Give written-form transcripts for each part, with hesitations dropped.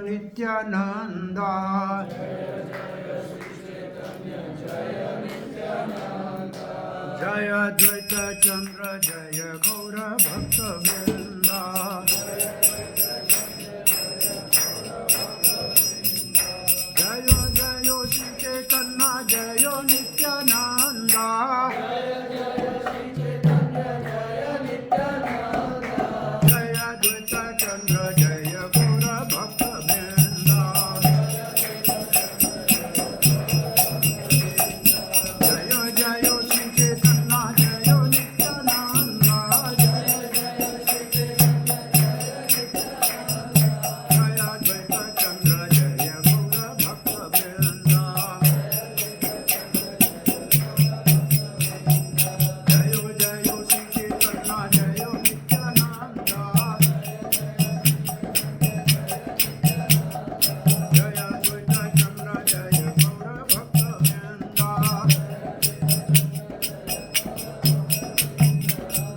नित्यानंद जय द्वैत चंद्र जय गौर भक्त वृंदा जय जय श्री चैतन्य जय नित्यानंद जय द्वैत चंद्र जय गौर भक्त वृंदा जय जय श्री चैतन्य जय नित्यानंद जय द्वैत चंद्र जय गौर भक्त वृंदा जय जय श्री चैतन्य जय नित्यानंद जय द्वैत चंद्र जय गौर भक्त वृंदा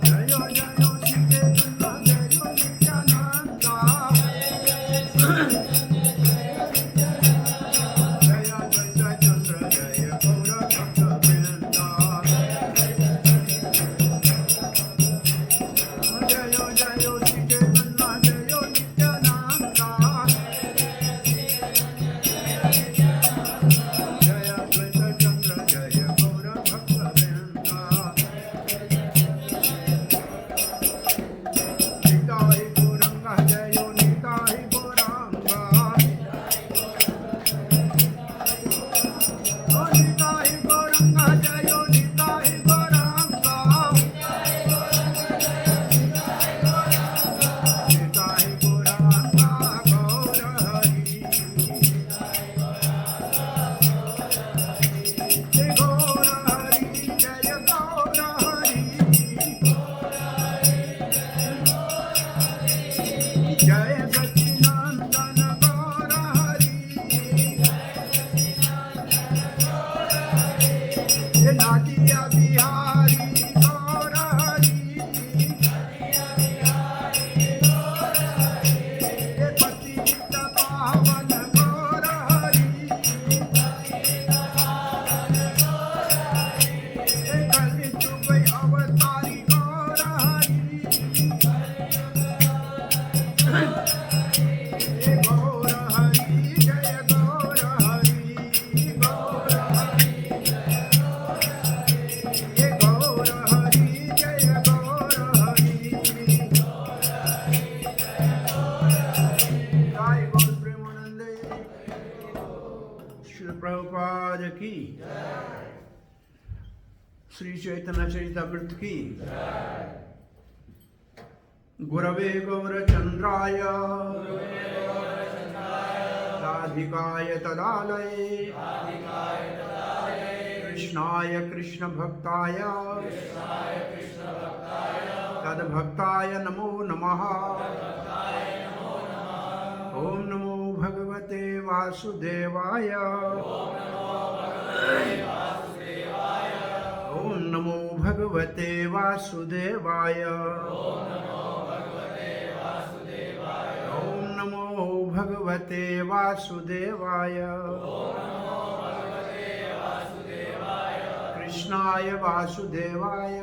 जय जय श्री चैतन्य जय नित्यानंद जय द्वैत चंद्र जय गौर भक्त वृंदा जय जय श्री चैतन्य जय नित्यानंद जय द्वैत चंद्र जय गौर भक्त वृंदा निताय गौरंग जय निताय गौरंग निताय गौरंग जय निताय गौरंग निताय गौरंग गौर हरि जय गौर हरि जय गौर हरि जय सच्चिदानंद गौर हरि जय नादिया बिहारी गौर हरि जय पतित पावन गौर हरि जय कलियुग अवतारी गौर हरि जय गौर हरि जय गौर हरि गौर हरि जय गौर हरि जय गौर हरि जय गौर प्रेमानंदे श्री प्रभुपाद की श्री चैतन्य चरितामृत की गुरवे गौरचंद्राय राधिकाय तदालये कृष्णाय कृष्ण भक्ताय तद्भक्ताय नमो नमः ओम नमो भगवते वासुदेवाय ओम नमो भगवते वासुदेवाय ओम नमो भगवते वासुदेवाय कृष्णाय वासुदेवाय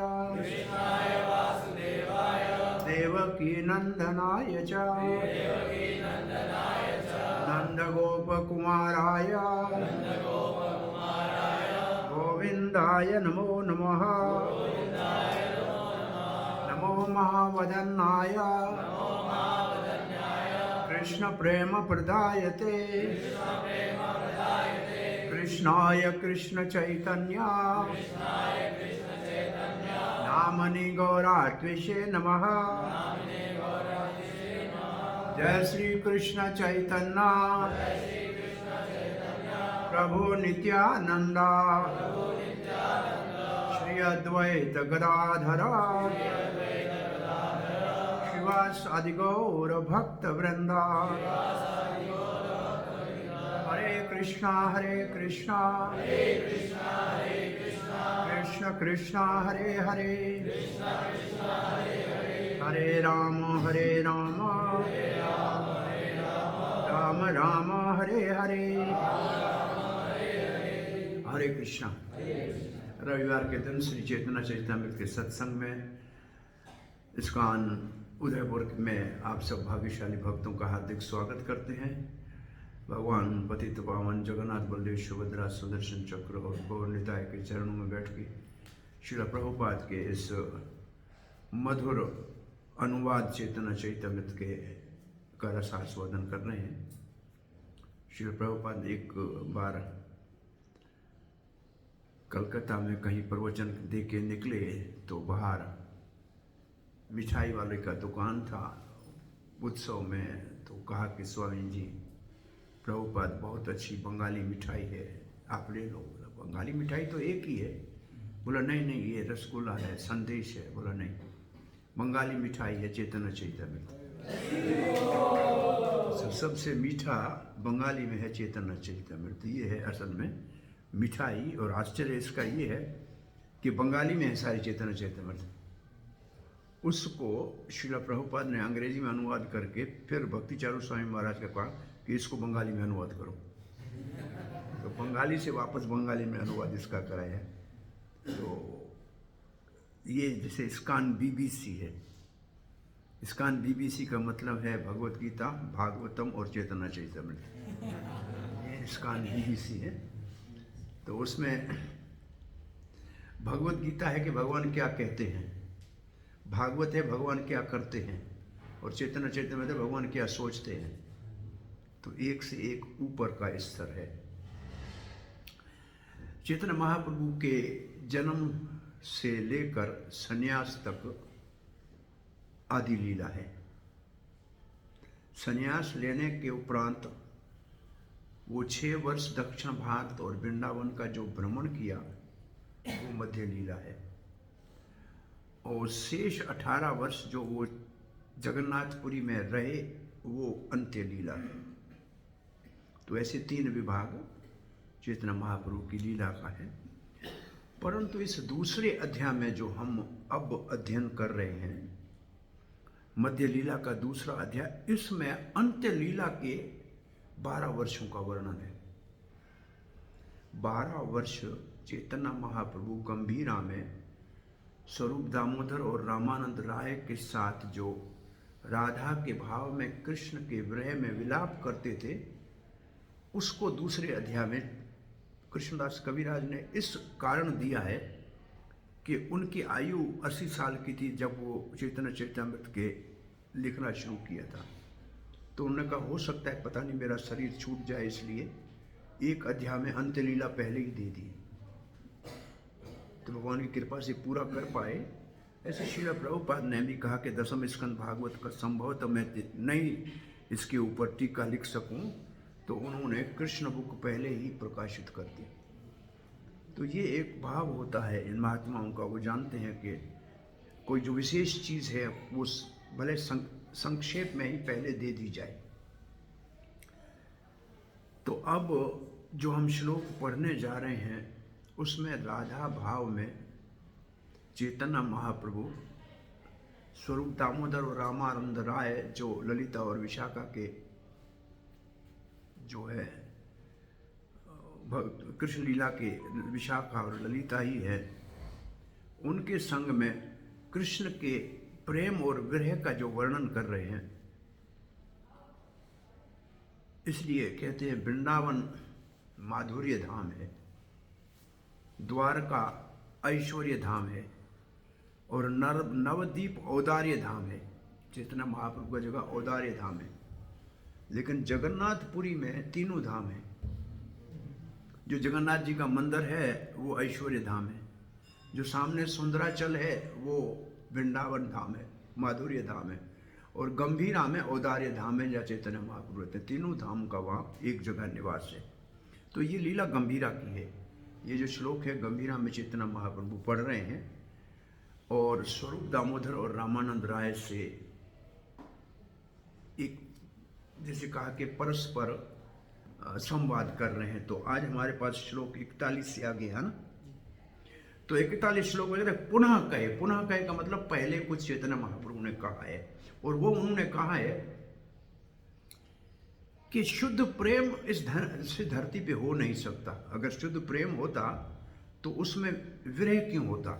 देवकी नंदनाय च नंदगोपकुमाराय गोविंदाय नमो नमः नमो महावदन्नाय कृष्ण प्रेम प्रदायते कृष्णाय कृष्ण चैतन्य नामनि गौरात्विषे नमः जय श्री कृष्ण चैतन्य प्रभु नित्यानंद श्री अद्वैत गदाधर शिवासादि गौर भक्त वृंदा हरे कृष्णा कृष्ण कृष्ण हरे हरे हरे राम राम राम हरे हरे हरे कृष्णा। रविवार के दिन श्री चैतन्य चरितमृत के सत्संग में इस्कॉन उदयपुर में आप सब भाग्यशाली भक्तों का हार्दिक स्वागत करते हैं। भगवान पतित पावन जगन्नाथ बलदेव सुभद्रा सुदर्शन चक्र और गौर निताय के चरणों में बैठ के श्रील प्रभुपाद के इस मधुर अनुवाद चैतन्य चरितमृत के का रसास्वादन कर रहे हैं। श्रील प्रभुपाद एक बार कलकत्ता में कहीं प्रवचन दे के निकले तो बाहर मिठाई वाले का दुकान था उत्सव में, तो कहा कि स्वामी जी प्रभुपाद बहुत अच्छी बंगाली मिठाई है, आप ले लो। बोला बंगाली मिठाई तो एक ही है। बोला नहीं नहीं, ये रसगुल्ला है, संदेश है। बोला नहीं, बंगाली मिठाई है चैतन्य चरितमृत। सबसे मीठा बंगाली में है चैतन्य चरितमृत, ये है असल में मिठाई। और आश्चर्य इसका ये है कि बंगाली में है सारी चैतन्य चरितमृत। उसको श्रील प्रभुपाद ने अंग्रेजी में अनुवाद करके फिर भक्ति चारू स्वामी महाराज का कहा कि इसको बंगाली में अनुवाद करो, तो बंगाली से वापस बंगाली में अनुवाद इसका कराया है। तो ये जैसे इस्कॉन बीबीसी है, इस्कॉन बीबीसी का मतलब है भगवत गीता, भागवतम और चैतन्य चरितमृत। ये इस्कॉन बीबीसी है। तो उसमें भगवत गीता है कि भगवान क्या कहते हैं, भागवत है भगवान क्या करते हैं, और चैतन्य चरितमृत है भगवान क्या सोचते हैं। तो एक से एक ऊपर का स्तर है। चैतन्य महाप्रभु के जन्म से लेकर संन्यास तक आदि लीला है। संन्यास लेने के उपरांत वो 6 वर्ष दक्षिण भारत और वृंदावन का जो भ्रमण किया वो मध्य लीला है, और शेष 18 वर्ष जो वो जगन्नाथपुरी में रहे वो अंत्य लीला है। तो ऐसे 3 विभाग चैतन्य महाप्रभु की लीला का है। परंतु इस दूसरे अध्याय में जो हम अब अध्ययन कर रहे हैं, मध्य लीला का दूसरा अध्याय, इसमें अंत्य लीला के 12 वर्षों का वर्णन है। 12 वर्ष चैतन्य महाप्रभु गंभीरा में स्वरूप दामोदर और रामानंद राय के साथ जो राधा के भाव में कृष्ण के विरह में विलाप करते थे, उसको दूसरे अध्याय में कृष्णदास कविराज ने इस कारण दिया है कि उनकी आयु 80 साल की थी जब वो चैतन्य चरितमृत के लिखना शुरू किया था। तो उन्होंने कहा हो सकता है पता नहीं मेरा शरीर छूट जाए, इसलिए एक अध्याय में अंत्य लीला पहले ही दे दी, तो भगवान की कृपा से पूरा कर पाए। ऐसे श्रील प्रभुपाद ने भी कहा कि दसम स्कंद भागवत का संभव तो मैं नहीं इसके ऊपर टीका लिख सकूं, तो उन्होंने कृष्ण बुक पहले ही प्रकाशित कर दी। तो ये एक भाव होता है इन महात्माओं का, वो जानते हैं कि कोई जो विशेष चीज़ है वो भले संक्षेप में ही पहले दे दी जाए। तो अब जो हम श्लोक पढ़ने जा रहे हैं उसमें राधा भाव में चैतन्य महाप्रभु स्वरूप दामोदर और रामानंद राय जो ललिता और विशाखा के जो है कृष्ण लीला के विशाखा और ललिता ही है, उनके संग में कृष्ण के प्रेम और विरह का जो वर्णन कर रहे हैं। इसलिए कहते हैं वृंदावन माधुर्य धाम है, द्वारका ऐश्वर्य धाम है, और नवद्वीप औदार्य धाम है। चैतन्य महाप्रभु का जगह औदार्य धाम है। लेकिन जगन्नाथपुरी में तीनों धाम है। जो जगन्नाथ जी का मंदिर है वो ऐश्वर्य धाम है, जो सामने सुंदराचल है वो वृंदावन धाम है, माधुर्य धाम है, और गंभीरा में औदार्य धाम है जहाँ चैतन्य महाप्रभु रहते हैं। तीनों धाम का वहाँ एक जगह निवास है। तो ये लीला गंभीरा की है। ये जो श्लोक है गंभीरा में चैतन्य महाप्रभु पढ़ रहे हैं, और स्वरूप दामोदर और रामानंद राय से एक जैसे कहा कि परस्पर संवाद कर रहे हैं। तो आज हमारे पास श्लोक 41 से आगे है ना, तो 41 श्लोक वगैरह पुनः कहे का मतलब पहले कुछ चैतन्य महाप्रभु ने कहा है, और वो उन्होंने कहा है कि शुद्ध प्रेम इस धरती पे हो नहीं सकता। अगर शुद्ध प्रेम होता तो उसमें विरह क्यों होता,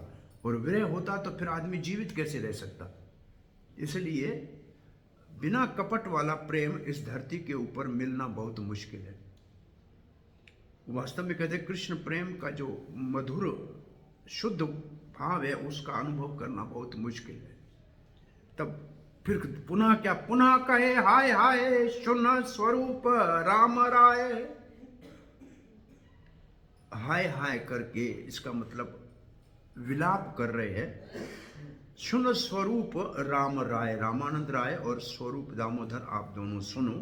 और विरह होता तो फिर आदमी जीवित कैसे रह सकता। इसलिए बिना कपट वाला प्रेम इस धरती के ऊपर मिलना बहुत मुश्किल है। वास्तव में कहते हैं कृष्ण प्रेम का जो मधुर शुद्ध भाव है उसका अनुभव करना बहुत मुश्किल है। तब फिर पुनः क्या, पुनः कहे हाय हाय सुन स्वरूप राम राय। हाय हाय करके इसका मतलब विलाप कर रहे हैं। सुन स्वरूप राम राय, रामानंद राय और स्वरूप दामोदर, आप दोनों सुनो।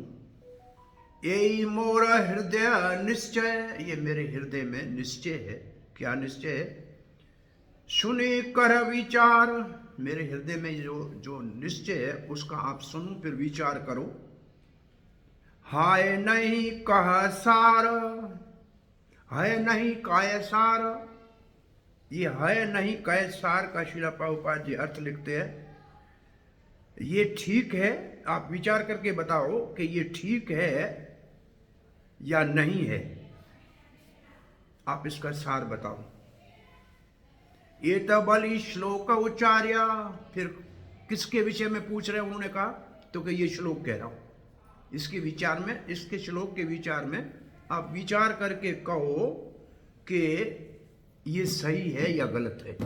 यही मोर हृदय निश्चय, ये मेरे हृदय में निश्चय है। क्या निश्चय है? सुने कर विचार, मेरे हृदय में जो निश्चय है उसका आप सुनो फिर विचार करो। हाय नहीं कह सार, है नहीं काय सार, ये है नहीं काय सार का श्रील प्रभुपाद जी अर्थ लिखते हैं। ये ठीक है, आप विचार करके बताओ कि ये ठीक है या नहीं है, आप इसका सार बताओ। ये तो बलि श्लोक उच्चार्य, फिर किसके विषय में पूछ रहे हैं उन्होंने कहा, तो कि ये श्लोक कह रहा हूं, इसके विचार में, इसके श्लोक के विचार में आप विचार करके कहो कि ये सही है या गलत है।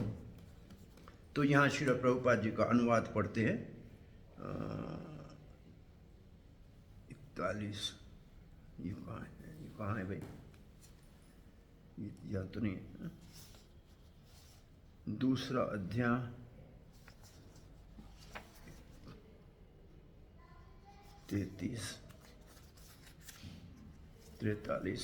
तो यहां श्री प्रभुपाद जी का अनुवाद पढ़ते हैं। 41, ये कहाँ है भाई, या तो नहीं, दूसरा अध्याय 33, 43,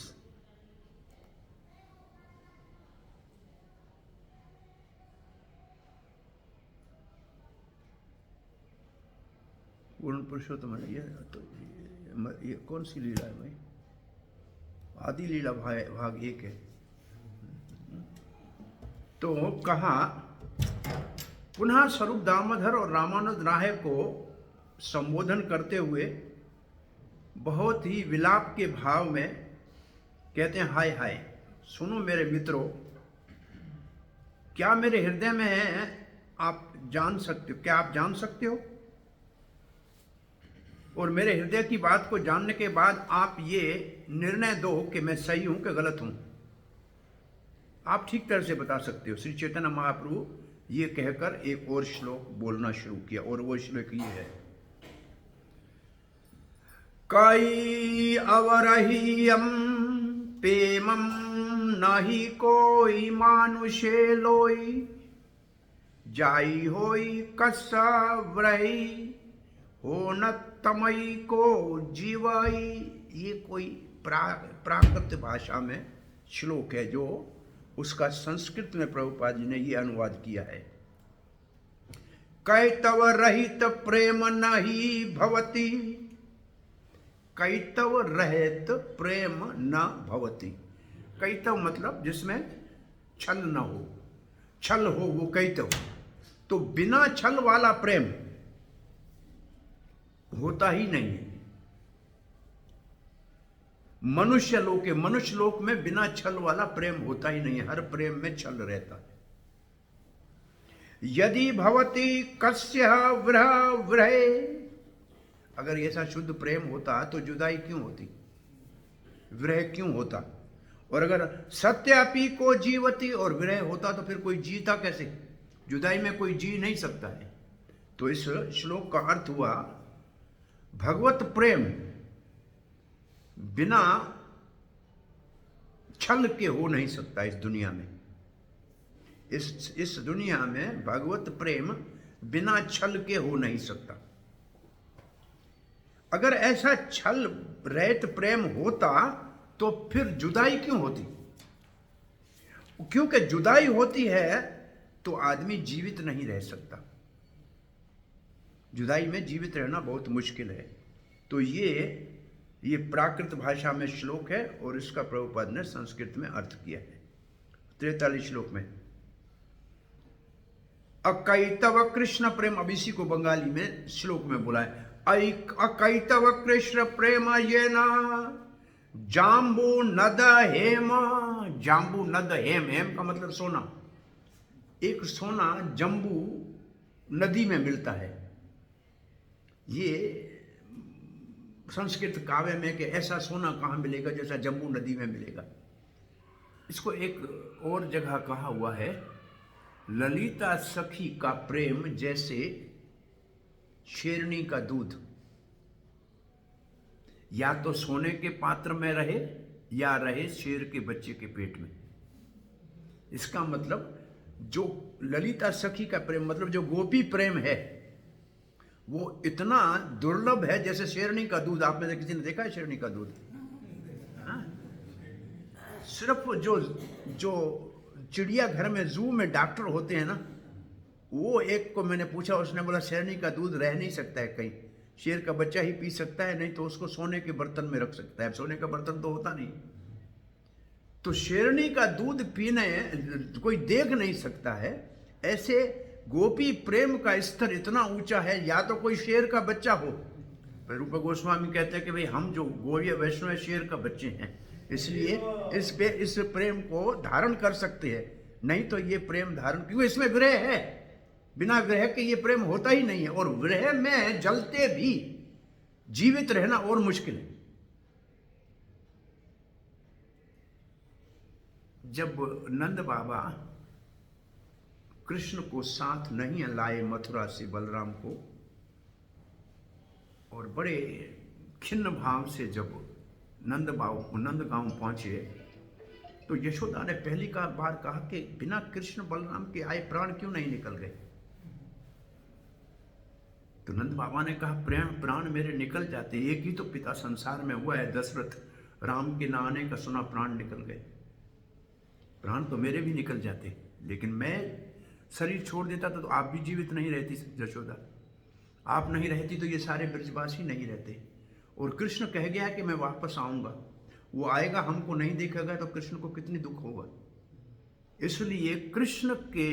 पूर्ण पुरुषोत्तम ये तो ये कौन सी लीला है भाई? आदि लीला भाग 1 है। तो कहा पुनः स्वरूप दामोदर और रामानंद राय को संबोधन करते हुए बहुत ही विलाप के भाव में कहते हैं, हाय हाय सुनो मेरे मित्रों, क्या मेरे हृदय में है आप जान सकते हो? क्या आप जान सकते हो? और मेरे हृदय की बात को जानने के बाद आप ये निर्णय दो कि मैं सही हूं कि गलत हूं। आप ठीक तरह से बता सकते हो। श्री चैतन्य महाप्रभु ये कहकर एक और श्लोक बोलना शुरू किया, और वो श्लोक ये है, कई अवरहियम प्रेमम नहीं कोई मानुषे लोई, जाई होई कस्सा व्रही हो न तमई को जीवाई। ये कोई प्राकृत भाषा में श्लोक है जो उसका संस्कृत में प्रभुपाद जी ने ये अनुवाद किया है। कैतव रहित प्रेम नहीं भवति, कैतव रहित प्रेम न भवति। कैतव मतलब जिसमें छल न हो, छल हो वो कैतव। तो बिना छल वाला प्रेम होता ही नहीं है। मनुष्य लोक में बिना छल वाला प्रेम होता ही नहीं है, हर प्रेम में छल रहता है। यदि भवति कस्य विरह विरह, अगर ऐसा शुद्ध प्रेम होता तो जुदाई क्यों होती, विरह क्यों होता? और अगर सत्यापी को जीवती और विरह होता तो फिर कोई जीता कैसे? जुदाई में कोई जी नहीं सकता है। तो इस श्लोक का अर्थ हुआ भगवत प्रेम बिना छल के हो नहीं सकता इस दुनिया में। इस दुनिया में भगवत प्रेम बिना छल के हो नहीं सकता। अगर ऐसा छल रहित प्रेम होता तो फिर जुदाई क्यों होती? क्योंकि जुदाई होती है तो आदमी जीवित नहीं रह सकता। जुदाई में जीवित रहना बहुत मुश्किल है। तो ये प्राकृत भाषा में श्लोक है और इसका प्रभुपाद ने संस्कृत में अर्थ किया है। 43 श्लोक में अकैतव कृष्ण प्रेम, अब इसी को बंगाली में श्लोक में बोला है, अकैतव कृष्ण प्रेम ये न जाम्बू नद हेम। जाम्बू नद हेम, हेम का मतलब सोना। एक सोना जम्बू नदी में मिलता है। ये संस्कृत काव्य में कि ऐसा सोना कहाँ मिलेगा जैसा जम्बू नदी में मिलेगा। इसको एक और जगह कहा हुआ है, ललिता सखी का प्रेम जैसे शेरनी का दूध, या तो सोने के पात्र में रहे या रहे शेर के बच्चे के पेट में। इसका मतलब जो ललिता सखी का प्रेम, मतलब जो गोपी प्रेम है, वो इतना दुर्लभ है जैसे शेरनी का दूध। आप में से किसी ने देखा है शेरनी का दूध? हाँ? सिर्फ जो चिड़िया घर में, जू में डॉक्टर होते हैं ना, वो एक को मैंने पूछा, उसने बोला शेरनी का दूध रह नहीं सकता है कहीं, शेर का बच्चा ही पी सकता है, नहीं तो उसको सोने के बर्तन में रख सकता है। सोने का बर्तन तो होता नहीं। तो शेरनी का दूध पीने कोई देख नहीं सकता है। ऐसे गोपी प्रेम का स्तर इतना ऊंचा है, या तो कोई शेर का बच्चा हो। रूप गोस्वामी कहते हैं कि भाई हम जो गौड़ीय वैष्णव शेर का बच्चे हैं, इसलिए इस प्रेम को धारण कर सकते हैं, नहीं तो ये प्रेम धारण, क्योंकि इसमें विरह है, बिना विरह के ये प्रेम होता ही नहीं है। और विरह में जलते भी जीवित रहना और मुश्किल है। जब नंद बाबा कृष्ण को साथ नहीं लाए मथुरा से बलराम को, और बड़े खिन्न भाव से जब नंदगांव पहुंचे, तो यशोदा ने पहली बार कहा कि बिना कृष्ण बलराम के आए प्राण क्यों नहीं निकल गए? तो नंद बाबा ने कहा प्राण मेरे निकल जाते, एक ही तो पिता संसार में हुआ है दशरथ, राम के ना आने का सुना प्राण निकल गए। प्राण तो मेरे भी निकल जाते, लेकिन मैं शरीर छोड़ देता तो आप भी जीवित नहीं रहती यशोदा, आप नहीं रहती तो ये सारे ब्रजवासी नहीं रहते। और कृष्ण कह गया कि मैं वापस आऊंगा, वो आएगा, हमको नहीं देखेगा तो कृष्ण को कितनी दुख होगा। इसलिए कृष्ण के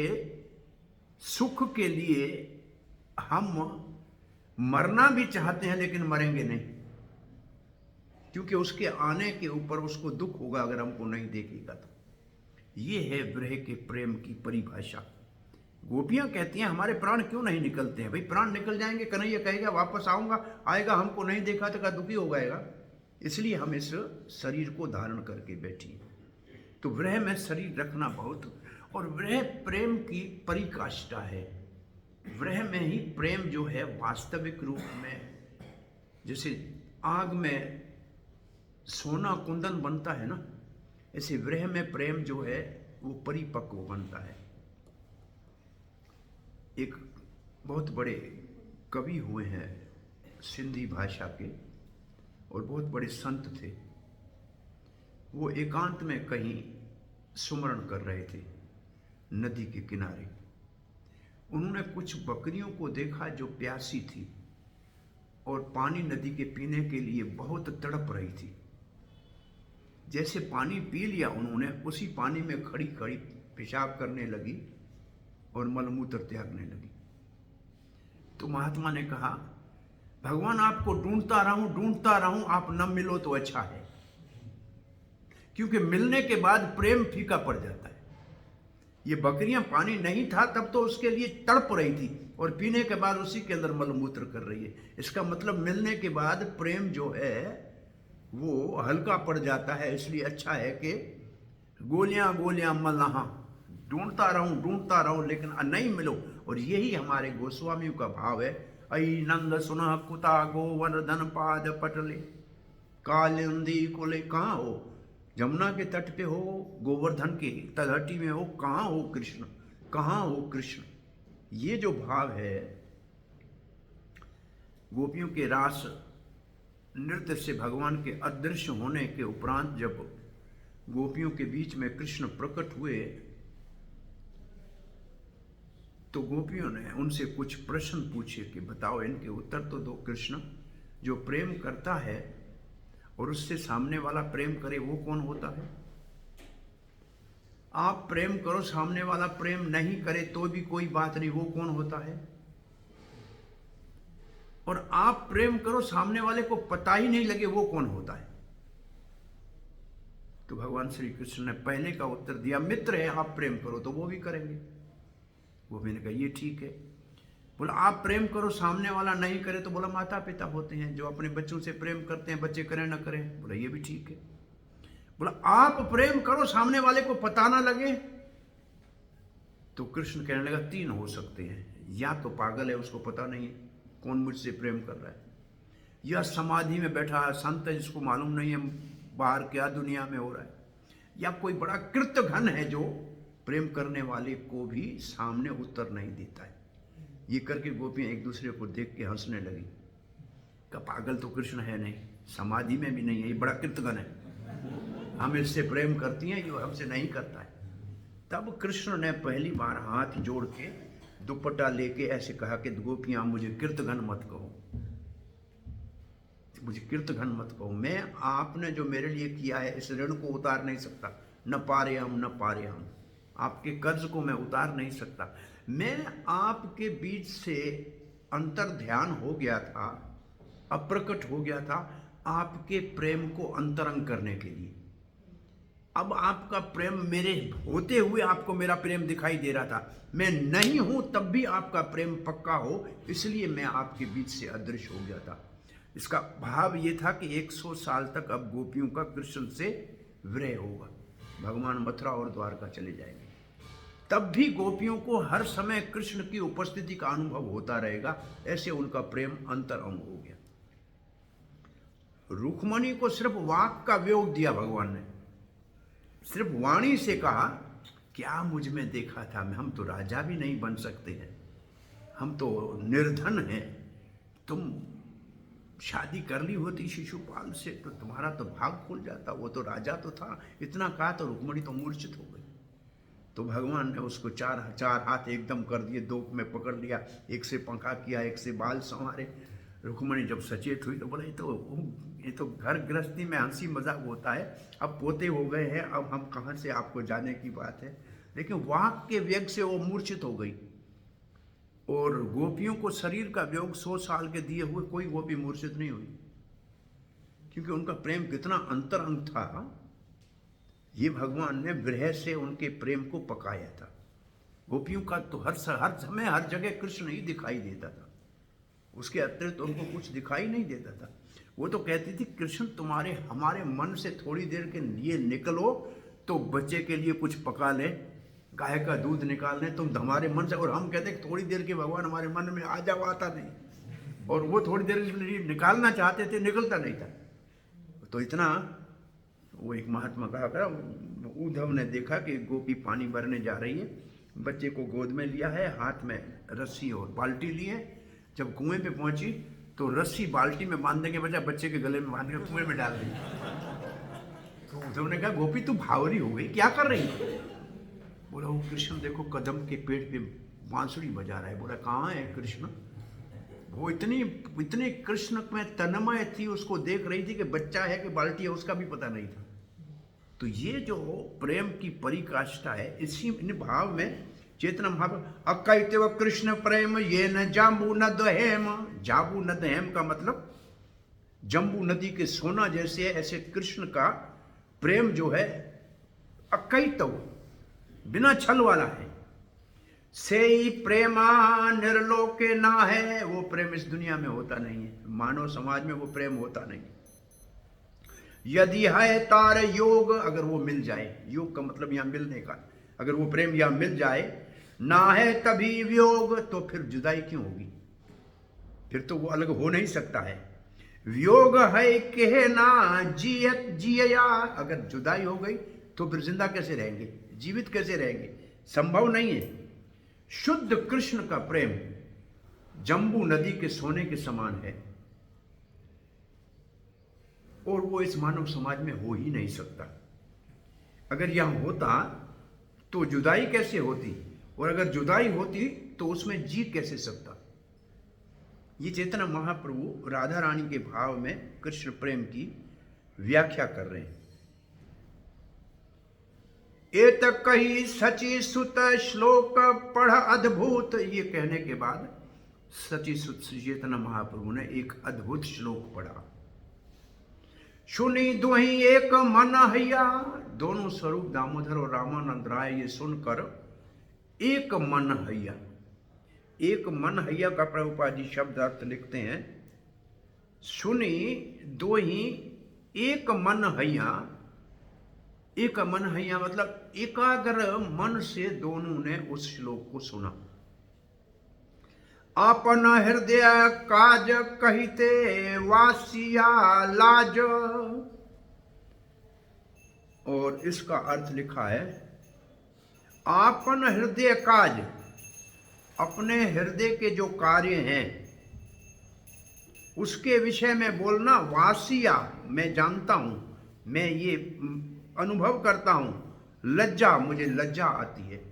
सुख के लिए हम मरना भी चाहते हैं, लेकिन मरेंगे नहीं, क्योंकि उसके आने के ऊपर उसको दुख होगा अगर हमको नहीं देखेगा तो। ये है विरह के प्रेम की परिभाषा। गोपियां कहती हैं हमारे प्राण क्यों नहीं निकलते हैं? भाई प्राण निकल जाएंगे, कन्हैया कहेगा वापस आऊंगा, आएगा, हमको नहीं देखा तो क्या दुखी हो जाएगा। इसलिए हम इस शरीर को धारण करके बैठी। तो विरह में शरीर रखना बहुत, और विरह प्रेम की परिकाष्ठा है। विरह में ही प्रेम जो है वास्तविक रूप में, जैसे आग में सोना कुंदन बनता है ना, ऐसे विरह में प्रेम जो है वो परिपक्व बनता है। एक बहुत बड़े कवि हुए हैं सिंधी भाषा के, और बहुत बड़े संत थे। वो एकांत में कहीं सुमरण कर रहे थे नदी के किनारे। उन्होंने कुछ बकरियों को देखा जो प्यासी थी और पानी नदी के पीने के लिए बहुत तड़प रही थी। जैसे पानी पी लिया उन्होंने, उसी पानी में खड़ी खड़ी पेशाब करने लगी और मलमूत्र त्यागने लगी। तो महात्मा ने कहा, भगवान आपको ढूंढता रहूं, आप न मिलो तो अच्छा है, क्योंकि मिलने के बाद प्रेम फीका पड़ जाता है। ये बकरियां पानी नहीं था तब तो उसके लिए तड़प रही थी, और पीने के बाद उसी के अंदर मलमूत्र कर रही है। इसका मतलब मिलने के बाद प्रेम जो है वो हल्का पड़ जाता है। इसलिए अच्छा है कि गोलियां मल्लाहा, ढूंढता रहूं लेकिन नहीं मिलो। और यही हमारे गोस्वामियों का भाव है। अई नंद सुना कुता गोवर्धन पाद पटले, कालिंदी कोले, कहाँ हो? जमुना के तट पे हो, गोवर्धन के तलहटी में हो, कहाँ हो कृष्ण, कहाँ हो कृष्ण? ये जो भाव है गोपियों के रास नृत्य से भगवान के अदृश्य होने के उपरांत जब गोपियों के बीच में कृष्ण प्रकट हुए, तो गोपियों ने उनसे कुछ प्रश्न पूछे कि बताओ, इनके उत्तर तो दो। कृष्ण, जो प्रेम करता है और उससे सामने वाला प्रेम करे, वो कौन होता है? आप प्रेम करो, सामने वाला प्रेम नहीं करे तो भी कोई बात नहीं, वो कौन होता है? और आप प्रेम करो सामने वाले को पता ही नहीं लगे वो कौन होता है। तो भगवान श्री कृष्ण ने पहले का उत्तर दिया, मित्र है आप प्रेम करो तो वो भी करेंगे। गोपी ने कहा ये ठीक है। बोला आप प्रेम करो सामने वाला नहीं करे तो बोला माता पिता होते हैं जो अपने बच्चों से प्रेम करते हैं, बच्चे करें ना करें। बोला ये भी ठीक है। बोला आप प्रेम करो सामने वाले को पता ना लगे। तो कृष्ण कहने लगा तीन हो सकते हैं, या तो पागल है उसको पता नहीं है कौन मुझसे प्रेम कर रहा है, या समाधि में बैठा है संत है जिसको मालूम नहीं है बाहर क्या दुनिया में हो रहा है, या कोई बड़ा कृतघ्न है जो प्रेम करने वाले को भी सामने उत्तर नहीं देता है। ये करके गोपियां एक दूसरे को देख के हंसने लगी। का पागल तो कृष्ण है नहीं, समाधि में भी नहीं है, ये बड़ा कृतघ्न है, हम इससे प्रेम करती हैं, ये हमसे नहीं करता है। तब कृष्ण ने पहली बार हाथ जोड़ के दुपट्टा लेके ऐसे कहा कि गोपियां मुझे कृतघ्न मत कहो, मुझे कृतघ्न मत कहो, मैं आपने जो मेरे लिए किया है इस ऋण को उतार नहीं सकता, न पारे हम न पारे हम, आपके कर्ज को मैं उतार नहीं सकता। मैं आपके बीच से अंतर ध्यान हो गया था, अप्रकट हो गया था आपके प्रेम को अंतरंग करने के लिए। अब आपका प्रेम मेरे होते हुए आपको मेरा प्रेम दिखाई दे रहा था, मैं नहीं हूं तब भी आपका प्रेम पक्का हो, इसलिए मैं आपके बीच से अदृश्य हो गया था। इसका भाव ये था कि 100 साल तक अब गोपियों का कृष्ण से विरह होगा, भगवान मथुरा और द्वारका चले जाएंगे, तब भी गोपियों को हर समय कृष्ण की उपस्थिति का अनुभव होता रहेगा। ऐसे उनका प्रेम अंतरंग हो गया। रुक्मणी को सिर्फ वाक का वियोग दिया भगवान ने, सिर्फ वाणी से कहा क्या मुझ में देखा था, हम तो राजा भी नहीं बन सकते हैं, हम तो निर्धन हैं, तुम शादी कर ली होती शिशुपाल से तो तुम्हारा तो भाग खुल जाता, वो तो राजा तो था। इतना कहा तो रुक्मणी तो मूर्छित हो गई। तो भगवान ने उसको चार हाथ एकदम कर दिए, दो में पकड़ लिया, एक से पंखा किया, एक से बाल संवारे। रुक्मणी जब सचेत हुई तो बोला ये तो घर गृहस्थी में हंसी मजाक होता है, अब पोते हो गए हैं, अब हम कहाँ से आपको जाने की बात है। लेकिन वाक के वेग से वो मूर्छित हो गई। और गोपियों को शरीर का वियोग 100 साल के दिए हुए कोई गोपी मूर्छित नहीं हुई, क्योंकि उनका प्रेम कितना अंतरंग था। ये भगवान ने विरह से उनके प्रेम को पकाया था। गोपियों का तो हर समय हर जगह कृष्ण ही दिखाई देता था, उसके अतिरिक्त उनको कुछ दिखाई नहीं देता था। वो तो कहती थी कृष्ण तुम्हारे हमारे मन से थोड़ी देर के लिए निकलो तो बच्चे के लिए कुछ पका ले, गाय का दूध निकाल लें तुम हमारे मन से। और हम कहते कि थोड़ी देर के भगवान हमारे मन में आ जाओ, आता नहीं, और वो थोड़ी देर के लिए निकालना चाहते थे, निकलता नहीं था। तो इतना वो एक महात्मा कहा करा, उद्धव ने देखा कि गोपी पानी भरने जा रही है, बच्चे को गोद में लिया है, हाथ में रस्सी और बाल्टी लिए, जब कुएं पे पहुंची तो रस्सी बाल्टी में बांधने के बजाय बच्चे के गले में बांध कर कुएं में डाल दी। तो उद्धव ने कहा गोपी तू भावरी हो गई, क्या कर रही है? बोला वो कृष्ण देखो कदम के पेड़ पे बांसुरी बजा रहा है। बोला कहाँ है कृष्ण? वो इतने कृष्ण में तन्मय थी, उसको देख रही थी कि बच्चा है कि बाल्टी है उसका भी पता नहीं था। तो ये जो प्रेम की परिकाष्ठा है, इसी इन भाव में चेतना भाव अकैतव कृष्ण प्रेम ये न जाम्बू न दहेम। जाबू न दहेम का मतलब जम्बू नदी के सोना जैसे है, ऐसे कृष्ण का प्रेम जो है अकैतव, बिना छल वाला है। से प्रेमा निर्लोके ना है, वो प्रेम इस दुनिया में होता नहीं है, मानव समाज में वो प्रेम होता नहीं। यदि है तार योग, अगर वो मिल जाए, योग का मतलब यहां मिलने का, अगर वो प्रेम यहां मिल जाए, ना है तभी वियोग, तो फिर जुदाई क्यों होगी? फिर तो वो अलग हो नहीं सकता है। वियोग है कहे ना जियत जिया, अगर जुदाई हो गई तो फिर जिंदा कैसे रहेंगे, जीवित कैसे रहेंगे? संभव नहीं है। शुद्ध कृष्ण का प्रेम जम्बू नदी के सोने के समान है, और वो इस मानव समाज में हो ही नहीं सकता। अगर यह होता तो जुदाई कैसे होती, और अगर जुदाई होती तो उसमें जी कैसे सकता? ये चेतना महाप्रभु राधा रानी के भाव में कृष्ण प्रेम की व्याख्या कर रहे हैं। एत कही सची सुत श्लोक पढ़ अद्भुत, ये कहने के बाद सचिसुत श्री चैतन्य महाप्रभु ने एक अद्भुत श्लोक पढ़ा। सुनी दुही एक मन हैया, दोनों स्वरूप दामोदर और रामानंद राय ये सुनकर एक मन हैया। एक मन हैया का प्रभुपाद जी शब्द अर्थ लिखते हैं, सुनी दुही एक मन हैया। एक मन हैया मतलब एकाग्र मन से दोनों ने उस श्लोक को सुना। अपन हृदय काज कहिते वासिया लाज, और इसका अर्थ लिखा है आपन हृदय काज, अपने हृदय के जो कार्य हैं उसके विषय में बोलना। वासिया मैं जानता हूं, मैं ये अनुभव करता हूं। लज्जा, मुझे लज्जा आती है।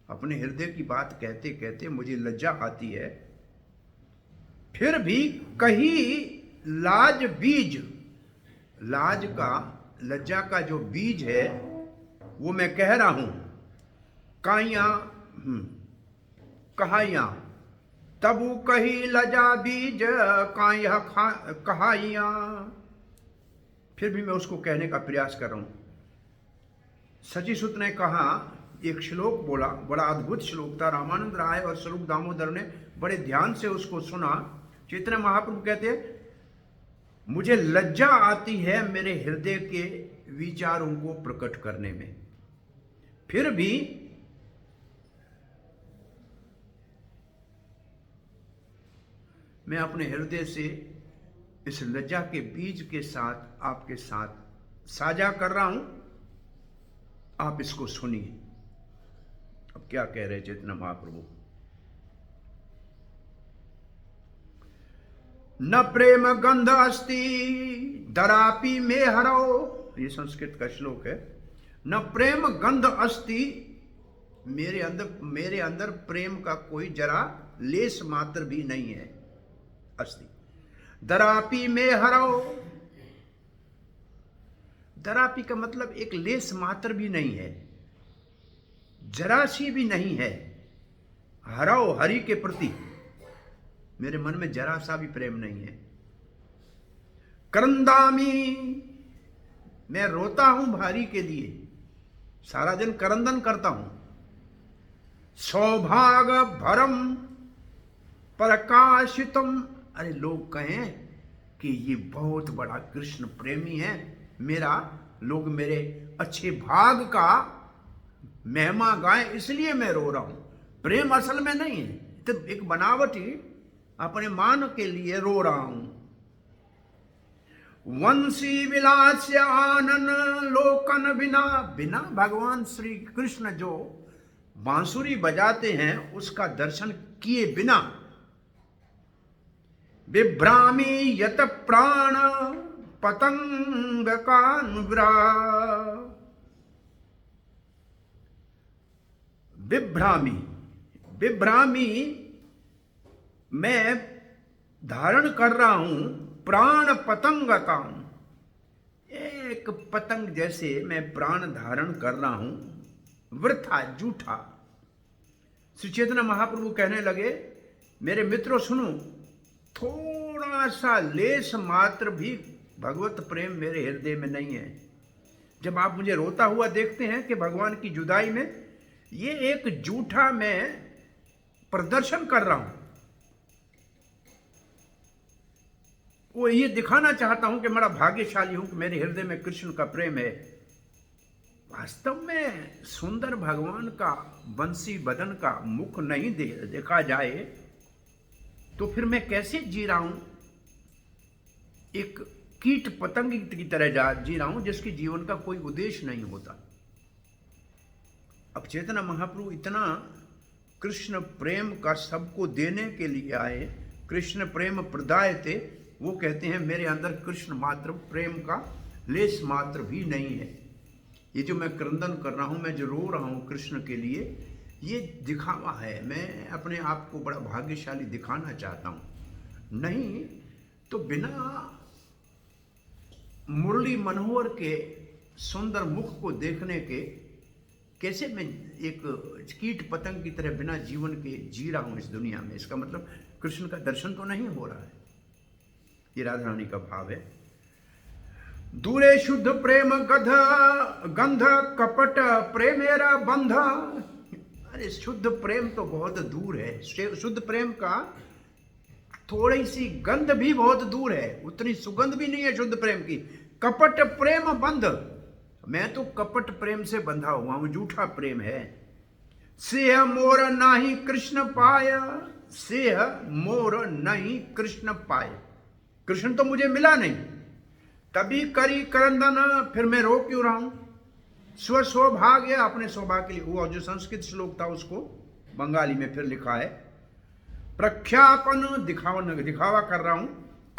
अपने हृदय की बात कहते कहते मुझे लज्जा आती है। फिर भी कही लाज बीज, लाज का, लज्जा का जो बीज है वो मैं कह रहा हूं। काइया कहाइया, तबु कही लजा बीज काया कहाइया। फिर भी मैं उसको कहने का प्रयास कर रहा हूं। सचिसुत ने कहा, एक श्लोक बोला, बड़ा अद्भुत श्लोक था। रामानंद राय और स्वरूप दामोदर ने बड़े ध्यान से उसको सुना। चैतन्य महाप्रभु कहते मुझे लज्जा आती है मेरे हृदय के विचारों को प्रकट करने में। फिर भी मैं अपने हृदय से इस लज्जा के बीज के साथ आपके साथ साझा कर रहा हूं। आप इसको सुनिए। अब क्या कह रहे चैतन्य महाप्रभु, न प्रेम गंध अस्ति दरापि में हरो, ये संस्कृत का श्लोक है। न प्रेम गंध अस्ति, मेरे अंदर प्रेम का कोई जरा लेस मात्र भी नहीं है। अस्ति दरापि में हरो, दरापि का मतलब एक लेस मात्र भी नहीं है, जरा सी भी नहीं है। हरो, हरि के प्रति मेरे मन में जरा सा भी प्रेम नहीं है। करंदामी, मैं रोता हूं हरि के लिए, सारा दिन करंदन करता हूं। सौभाग भरम प्रकाशितम, अरे लोग कहें कि ये बहुत बड़ा कृष्ण प्रेमी है मेरा, लोग मेरे अच्छे भाग का महिमा गाएं, इसलिए मैं रो रहा हूं। प्रेम असल में नहीं है, तो एक बनावटी अपने मान के लिए रो रहा हूं। वंशी विलास आनन लोकन बिना, बिना भगवान श्री कृष्ण जो बांसुरी बजाते हैं उसका दर्शन किए बिना। विभ्रामी यत प्राण पतंग का नुब्रा, विभ्रामी, विभ्रामी मैं धारण कर रहा हूं प्राण पतंगता, एक पतंग जैसे मैं प्राण धारण कर रहा हूं, वृथा, झूठा। श्री चैतन्य महाप्रभु कहने लगे, मेरे मित्रों सुनो, थोड़ा सा लेस मात्र भी भगवत प्रेम मेरे हृदय में नहीं है। जब आप मुझे रोता हुआ देखते हैं कि भगवान की जुदाई में, ये एक झूठा मैं प्रदर्शन कर रहा हूं। वो ये दिखाना चाहता हूं कि मेरा भाग्यशाली हूं कि मेरे हृदय में कृष्ण का प्रेम है। वास्तव में सुंदर भगवान का बंसी बदन का मुख नहीं देखा जाए तो फिर मैं कैसे जी रहा हूं? एक कीट पतंग की तरह जी रहा हूं जिसके जीवन का कोई उद्देश्य नहीं होता। अब चैतन्य महाप्रभु इतना कृष्ण प्रेम का सबको देने के लिए आए, कृष्ण प्रेम प्रदाय थे। वो कहते हैं मेरे अंदर कृष्ण मात्र प्रेम का लेस मात्र भी नहीं है। ये जो मैं क्रंदन कर रहा हूं, मैं जो रो रहा हूं कृष्ण के लिए, ये दिखावा है। मैं अपने आप को बड़ा भाग्यशाली दिखाना चाहता हूं। नहीं तो बिना मुरली मनोहर के सुंदर मुख को देखने के कैसे मैं एक कीट पतंग की तरह बिना जीवन के जी रहा हूं इस दुनिया में? इसका मतलब कृष्ण का दर्शन तो नहीं हो रहा है। ये राधा रानी का भाव है। दूरे शुद्ध प्रेम गध गंध कपट प्रेमेरा बंध। अरे शुद्ध प्रेम तो बहुत दूर है, शुद्ध प्रेम का थोड़ी सी गंध भी बहुत दूर है, उतनी सुगंध भी नहीं है शुद्ध प्रेम की। कपट प्रेम बंध, मैं तो कपट प्रेम से बंधा हुआ हूं, झूठा प्रेम है। सेह मोर नाही कृष्ण पाय, सेह मोर नहीं कृष्ण पाय, कृष्ण तो मुझे मिला नहीं, तभी करी करंदन, फिर मैं रो क्यों रहा हूं। स्व सौभाग्य, अपने सौभाग्य के लिए, वो जो संस्कृत श्लोक था उसको बंगाली में फिर लिखा है। प्रख्यापन, दिखावा कर रहा हूं।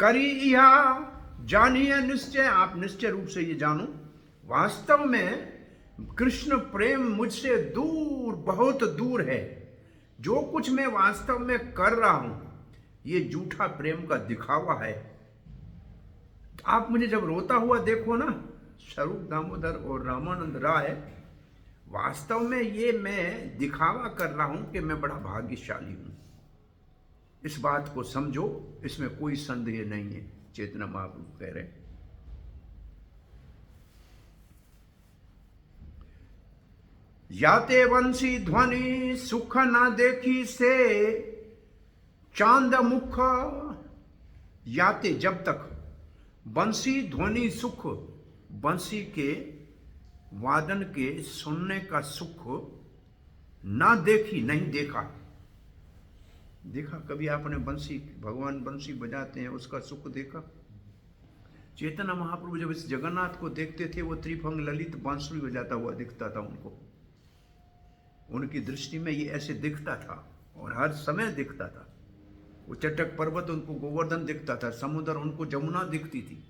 करी यह जानिए निश्चय, आप निश्चय रूप से ये जानो, वास्तव में कृष्ण प्रेम मुझसे दूर, बहुत दूर है। जो कुछ मैं वास्तव में कर रहा हूं ये झूठा प्रेम का दिखावा है। आप मुझे जब रोता हुआ देखो ना, स्वरूप दामोदर और रामानंद राय, वास्तव में ये मैं दिखावा कर रहा हूं कि मैं बड़ा भाग्यशाली हूं। इस बात को समझो, इसमें कोई संदेह नहीं है। चेतना महाप्रभु कह रहे हैं, याते वंशी ध्वनि सुख ना देखी से चांद मुख। याते, जब तक, बंसी ध्वनि सुख, बंसी के वादन के सुनने का सुख ना देखी, नहीं देखा। देखा कभी आपने बंसी, भगवान बंसी बजाते हैं उसका सुख देखा? चैतन्य महाप्रभु जब इस जगन्नाथ को देखते थे, वो त्रिभंग ललित बांसुरी बजाता हुआ दिखता था उनको। उनकी दृष्टि में ये ऐसे दिखता था और हर समय दिखता था। वो चटक पर्वत उनको गोवर्धन दिखता था, समुद्र उनको जमुना दिखती थी।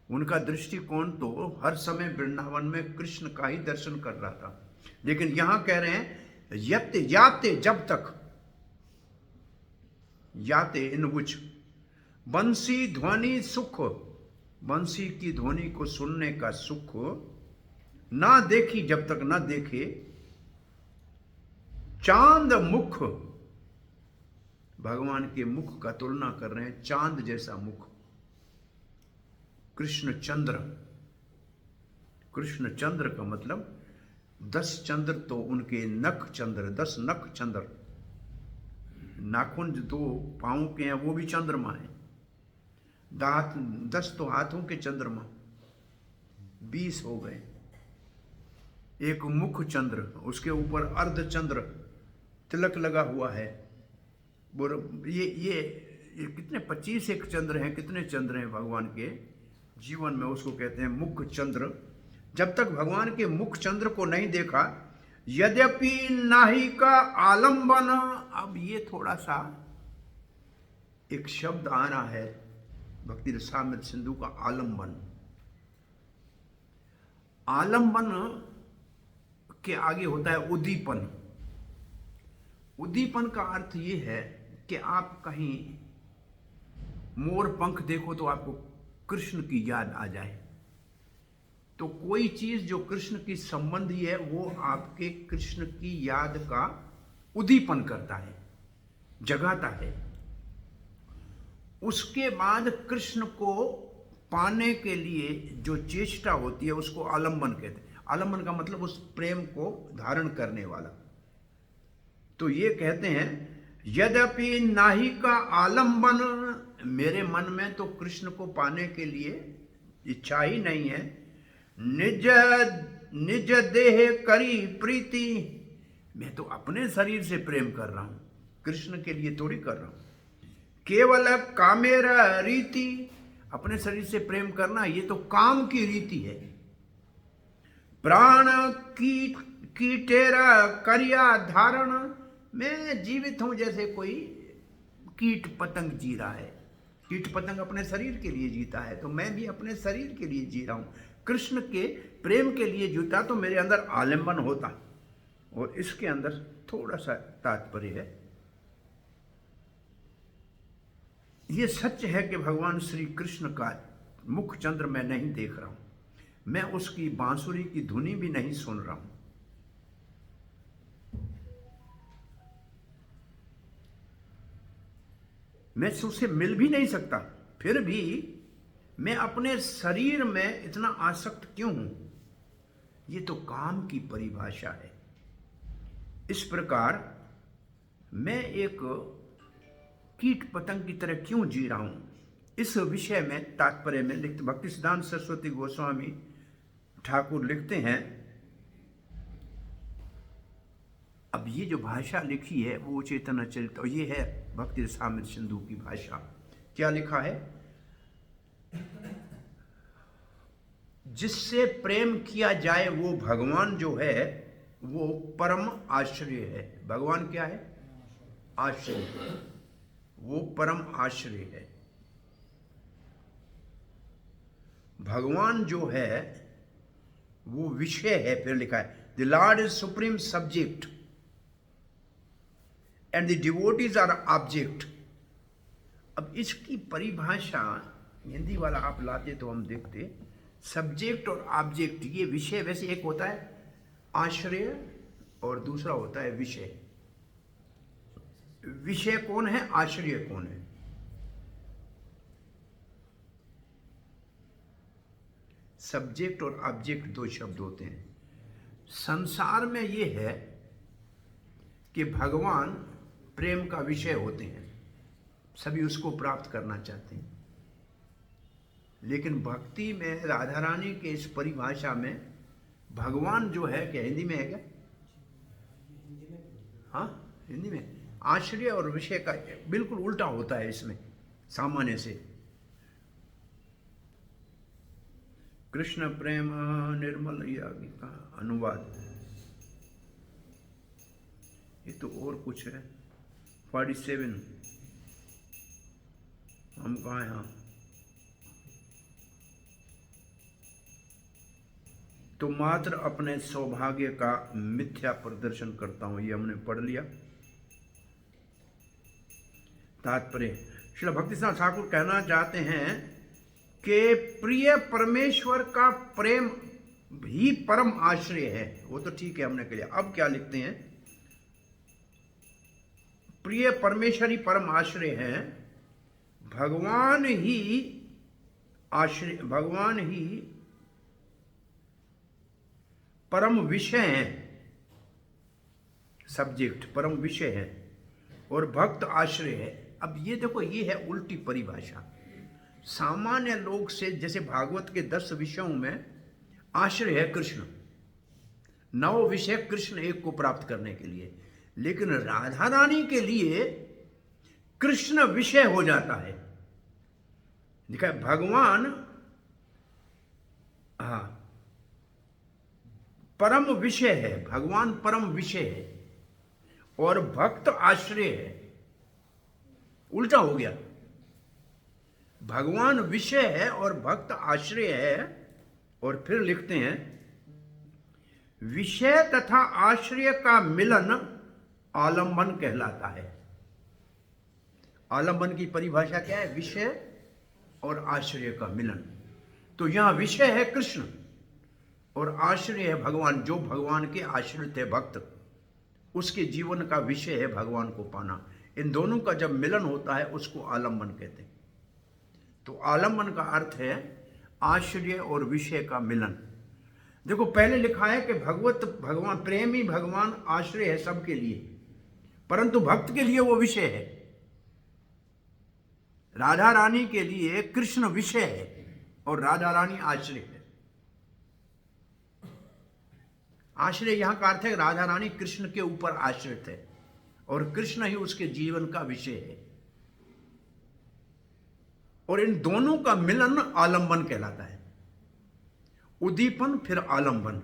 उनका दृष्टिकोण तो हर समय वृंदावन में कृष्ण का ही दर्शन कर रहा था। लेकिन यहां कह रहे हैं यते, याते, जब तक, याते इन विच, बंसी ध्वनि सुख, बंसी की ध्वनि को सुनने का सुख ना देखी, जब तक ना देखे, चांद मुख, भगवान के मुख का तुलना कर रहे हैं, चांद जैसा मुख। कृष्ण चंद्र, कृष्ण चंद्र का मतलब 10 चंद्र तो उनके नख चंद्र, 10 नख चंद्र, नाखून जो 2 पांव के हैं वो भी चंद्रमा है। दांत 10 तो हाथों के चंद्रमा, 20 हो गए। एक मुख चंद्र, उसके ऊपर अर्ध चंद्र तिलक लगा हुआ है। ये कितने 25 एक चंद्र हैं, कितने चंद्र हैं भगवान के जीवन में, उसको कहते हैं मुख चंद्र। जब तक भगवान के मुख चंद्र को नहीं देखा, यद्यपि नाही का आलंबन। अब ये थोड़ा सा एक शब्द आ रहा है भक्ति रसामृत सिंधु का, आलंबन। आलंबन के आगे होता है उद्दीपन। उद्दीपन का अर्थ ये है कि आप कहीं मोर पंख देखो तो आपको कृष्ण की याद आ जाए। तो कोई चीज जो कृष्ण की संबंधी है वो आपके कृष्ण की याद का उद्दीपन करता है, जगाता है। उसके बाद कृष्ण को पाने के लिए जो चेष्टा होती है उसको आलंबन कहते हैं। आलंबन का मतलब उस प्रेम को धारण करने वाला। तो ये कहते हैं यद्यपि नाही का आलंबन, मेरे मन में तो कृष्ण को पाने के लिए इच्छा ही नहीं है। निज देह करी प्रीति, मैं तो अपने शरीर से प्रेम कर रहा हूं, कृष्ण के लिए थोड़ी कर रहा हूं। केवल कामेरा रीति, अपने शरीर से प्रेम करना ये तो काम की रीति है। प्राण की टेरा करिया धारण, मैं जीवित हूं जैसे कोई कीट पतंग जी रहा है। कीट पतंग अपने शरीर के लिए जीता है, तो मैं भी अपने शरीर के लिए जी रहा हूं। कृष्ण के प्रेम के लिए जीता तो मेरे अंदर आलिंगन होता। और इसके अंदर थोड़ा सा तात्पर्य है। ये सच है कि भगवान श्री कृष्ण का मुख चंद्र मैं नहीं देख रहा हूं, मैं उसकी बांसुरी की धुनी भी नहीं सुन रहा हूं। मैं उससे मिल भी नहीं सकता, फिर भी मैं अपने शरीर में इतना आसक्त क्यों हूं? ये तो काम की परिभाषा है। इस प्रकार मैं एक कीट पतंग की तरह क्यों जी रहा हूं? इस विषय में तात्पर्य में लिखते भक्ति सिद्धांत सरस्वती गोस्वामी ठाकुर लिखते हैं। अब ये जो भाषा लिखी है वो चेतना चरित, और ये है भक्ति रसामृत सिंधु की भाषा। क्या लिखा है? जिससे प्रेम किया जाए वो भगवान जो है वो परम आश्रय है। भगवान क्या है? आश्रय। वो परम आश्रय है। भगवान जो है वो विषय है। फिर लिखा है the lord is supreme subject and the devotees are object. अब इसकी परिभाषा हिंदी वाला आप लाते तो हम देखते, सब्जेक्ट और ऑब्जेक्ट, ये विषय वैसे एक होता है आश्रय और दूसरा होता है विषय। विषय कौन है? आश्रय कौन है? सब्जेक्ट और ऑब्जेक्ट दो शब्द होते हैं। संसार में ये है कि भगवान प्रेम का विषय होते हैं, सभी उसको प्राप्त करना चाहते हैं। लेकिन भक्ति में राधा रानी के इस परिभाषा में भगवान जो है, क्या हिंदी में है क्या? हाँ, हिंदी में आश्रय और विषय का बिल्कुल उल्टा होता है इसमें सामान्य से। कृष्ण प्रेम निर्मल का अनुवाद, ये तो और कुछ है। 47 हम कहाँ हैं? हाँ, तो मात्र अपने सौभाग्य का मिथ्या प्रदर्शन करता हूं, ये हमने पढ़ लिया। तात्पर्य, श्री भक्ति सिद्धांत ठाकुर कहना चाहते हैं कि प्रिय परमेश्वर का प्रेम ही परम आश्रय है। वो तो ठीक है, हमने कह लिया। अब क्या लिखते हैं? प्रिय परमेश्वर ही परम आश्रय है, भगवान ही आश्रय, भगवान ही परम विषय है। सब्जेक्ट परम विषय है और भक्त आश्रय है। अब ये देखो, ये है उल्टी परिभाषा। सामान्य लोग से, जैसे भागवत के 10 विषयों में आश्रय है कृष्ण, 9 विषय कृष्ण एक को प्राप्त करने के लिए। लेकिन राधा रानी के लिए कृष्ण विषय हो जाता है। देखा, भगवान परम विषय है, भगवान परम विषय है और भक्त आश्रय है। उल्टा हो गया, भगवान विषय है और भक्त आश्रय है। और फिर लिखते हैं विषय तथा आश्रय का मिलन आलंबन कहलाता है। आलंबन की परिभाषा क्या है? विषय और आश्रय का मिलन। तो यहां विषय है कृष्ण और आश्रय है भगवान। जो भगवान के आश्रित है भक्त, उसके जीवन का विषय है भगवान को पाना। इन दोनों का जब मिलन होता है उसको आलंबन कहते हैं। तो आलंबन का अर्थ है आश्रय और विषय का मिलन। देखो, पहले लिखा है कि भगवान प्रेम ही भगवान आश्रय है सबके लिए, परंतु भक्त के लिए वो विषय है। राधा रानी के लिए कृष्ण विषय है और राधा रानी आश्रय है। आश्रय यहां का अर्थ है राधा रानी कृष्ण के ऊपर आश्रित है और कृष्ण ही उसके जीवन का विषय है। और इन दोनों का मिलन आलंबन कहलाता है। उद्दीपन फिर आलंबन।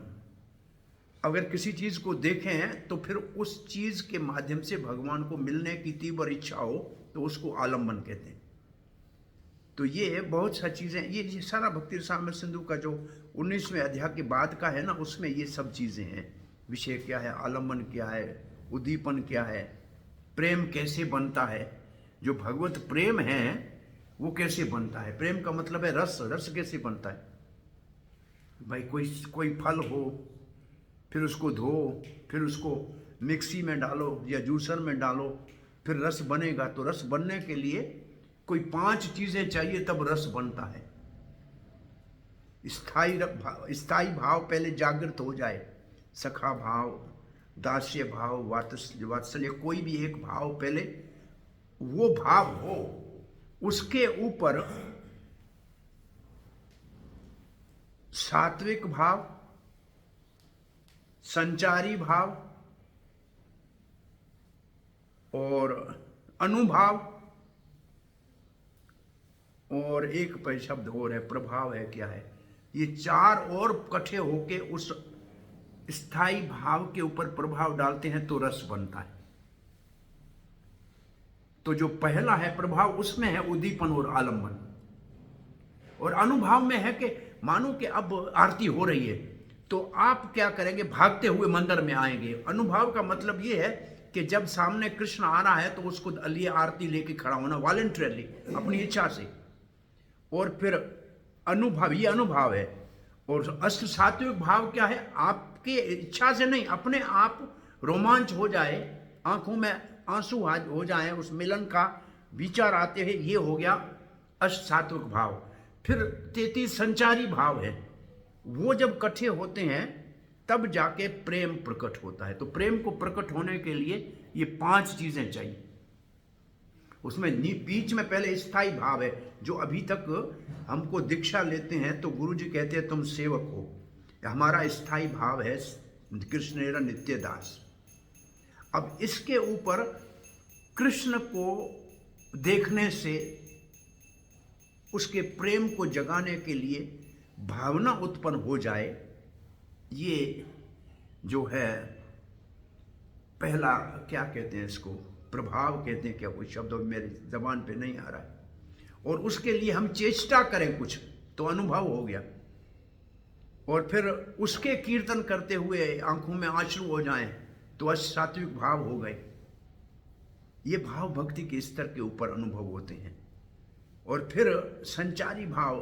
अगर किसी चीज को देखें तो फिर उस चीज के माध्यम से भगवान को मिलने की तीव्र इच्छा हो तो उसको आलंबन कहते हैं। तो ये बहुत सा चीजें, ये सारा भक्ति रसामृत सिंधु का जो 19वें अध्याय के बाद का है ना, उसमें ये सब चीजें हैं। विषय क्या है, आलंबन क्या है, उद्दीपन क्या है, प्रेम कैसे बनता है, जो भगवत प्रेम है वो कैसे बनता है। प्रेम का मतलब है रस। रस कैसे बनता है भाई? कोई फल हो, फिर उसको धो, फिर उसको मिक्सी में डालो या जूसर में डालो, फिर रस बनेगा। तो रस बनने के लिए कोई 5 चीजें चाहिए तब रस बनता है। स्थाई भाव पहले जागृत हो जाए, सखा भाव, दास्य भाव, वात्सल्य, कोई भी एक भाव पहले वो भाव हो, उसके ऊपर सात्विक भाव, संचारी भाव और अनुभाव, और एक पर शब्द और है, प्रभाव है, क्या है, ये 4 और इकट्ठे होके उस स्थाई भाव के ऊपर प्रभाव डालते हैं तो रस बनता है। तो जो पहला है प्रभाव, उसमें है उद्दीपन और आलंबन, और अनुभाव में है कि मानो कि अब आरती हो रही है तो आप क्या करेंगे, भागते हुए मंदिर में आएंगे। अनुभाव का मतलब ये है कि जब सामने कृष्ण आ रहा है तो उसको लिए आरती लेके खड़ा होना वॉलंटरली, अपनी इच्छा से। और फिर अनुभव, ये अनुभव है। और अष्ट सात्विक भाव क्या है, आपके इच्छा से नहीं, अपने आप रोमांच हो जाए, आंखों में आंसू हो जाए, उस मिलन का विचार आते हैं, ये हो गया अष्ट सात्विक भाव। फिर 33 संचारी भाव है, वो जब इकट्ठे होते हैं तब जाके प्रेम प्रकट होता है। तो प्रेम को प्रकट होने के लिए ये 5 चीजें चाहिए। उसमें बीच में पहले स्थाई भाव है, जो अभी तक हमको दीक्षा लेते हैं तो गुरु जी कहते हैं तुम सेवक हो, हमारा स्थाई भाव है कृष्णेर नित्य दास। अब इसके ऊपर कृष्ण को देखने से उसके प्रेम को जगाने के लिए भावना उत्पन्न हो जाए, ये जो है पहला, क्या कहते हैं इसको, प्रभाव कहते हैं क्या, कोई शब्द मेरी जबान पे नहीं आ रहा है। और उसके लिए हम चेष्टा करें कुछ तो अनुभव हो गया। और फिर उसके कीर्तन करते हुए आंखों में आंसू हो जाएं तो अष्ट सात्विक भाव हो गए। ये भाव भक्ति के स्तर के ऊपर अनुभव होते हैं। और फिर संचारी भाव,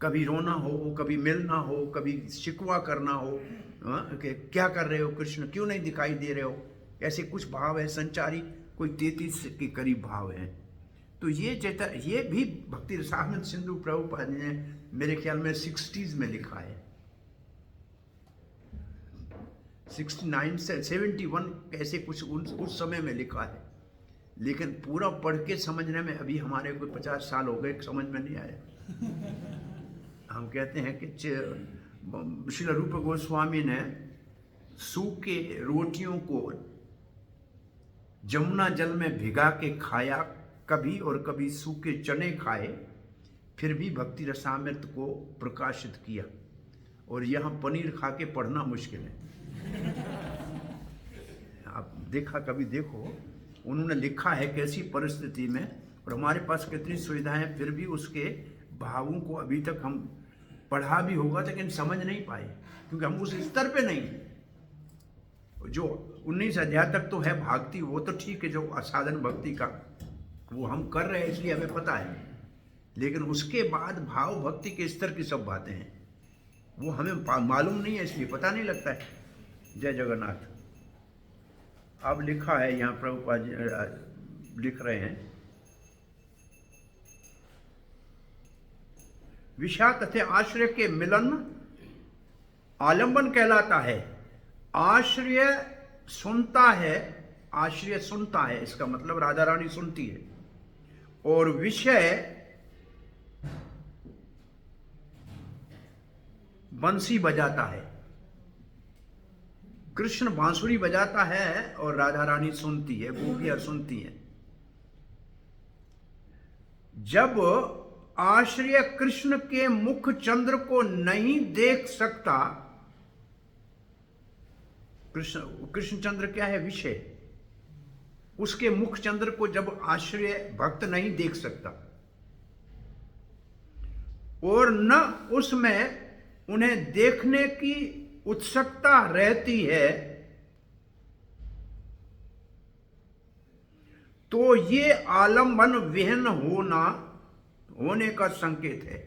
कभी रोना हो, कभी मिलना हो, कभी शिकवा करना हो, कि क्या कर रहे हो कृष्ण, क्यों नहीं दिखाई दे रहे हो, ऐसे कुछ भाव है संचारी। कोई 33 के करीब भाव है। तो ये भी भक्ति रसामृत सिंधु प्रभुपाद ने मेरे ख्याल में 60s में लिखा है, 69 से 71 ऐसे कुछ उस समय में लिखा है। लेकिन पूरा पढ़ के समझने में अभी हमारे कोई 50 साल हो गए, समझ में नहीं आया। हम कहते हैं कि श्री रूप गोस्वामी ने सूखे रोटियों को जमुना जल में भिगा के खाया, कभी और कभी सूखे चने खाए, फिर भी भक्ति रसामृत को प्रकाशित किया। और यहाँ पनीर खा के पढ़ना मुश्किल है। आप देखा, कभी देखो उन्होंने लिखा है कैसी परिस्थिति में, और हमारे पास कितनी सुविधाएं, फिर भी उसके भावों को अभी तक हम पढ़ा भी होगा लेकिन समझ नहीं पाए, क्योंकि हम उस स्तर पे नहीं। जो 19 अध्याय तक तो है भक्ति, वो तो ठीक है, जो असाधन भक्ति का वो हम कर रहे हैं इसलिए हमें पता है। लेकिन उसके बाद भाव भक्ति के स्तर की सब बातें हैं, वो हमें मालूम नहीं है, इसलिए पता नहीं लगता है। जय जगन्नाथ। अब लिखा है यहाँ, प्रभुपाद जी लिख रहे हैं, विषा तथा आश्रय के मिलन आलंबन कहलाता है। आश्रय सुनता है, आश्रय सुनता है, इसका मतलब राधा रानी सुनती है, और विषय बंसी बजाता है। कृष्ण बांसुरी बजाता है और राधा रानी सुनती है, गोपियां सुनती है। जब आश्रय कृष्ण के मुख चंद्र को नहीं देख सकता, कृष्ण चंद्र क्या है, विषय, उसके मुख चंद्र को जब आश्रय भक्त नहीं देख सकता और न उसमें उन्हें देखने की उत्सुकता रहती है, तो ये आलंबन विहीन होने का संकेत है।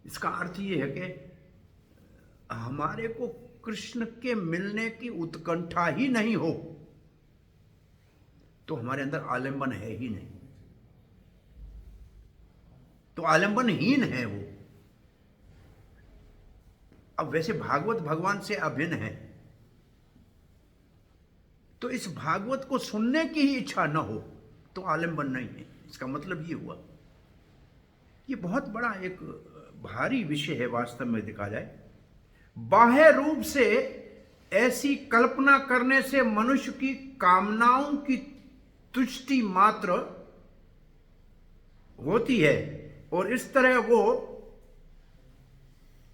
इसका अर्थ ये है कि हमारे को कृष्ण के मिलने की उत्कंठा ही नहीं हो तो हमारे अंदर आलंबन है ही नहीं। तो आलंबनहीन है वो। अब वैसे भागवत भगवान से अभिन्न है, तो इस भागवत को सुनने की ही इच्छा न हो तो आलंबन नहीं है। इसका मतलब ये हुआ। ये बहुत बड़ा एक भारी विषय है वास्तव में देखा जाए। बाह्य रूप से ऐसी कल्पना करने से मनुष्य की कामनाओं की तुष्टि मात्र होती है और इस तरह वो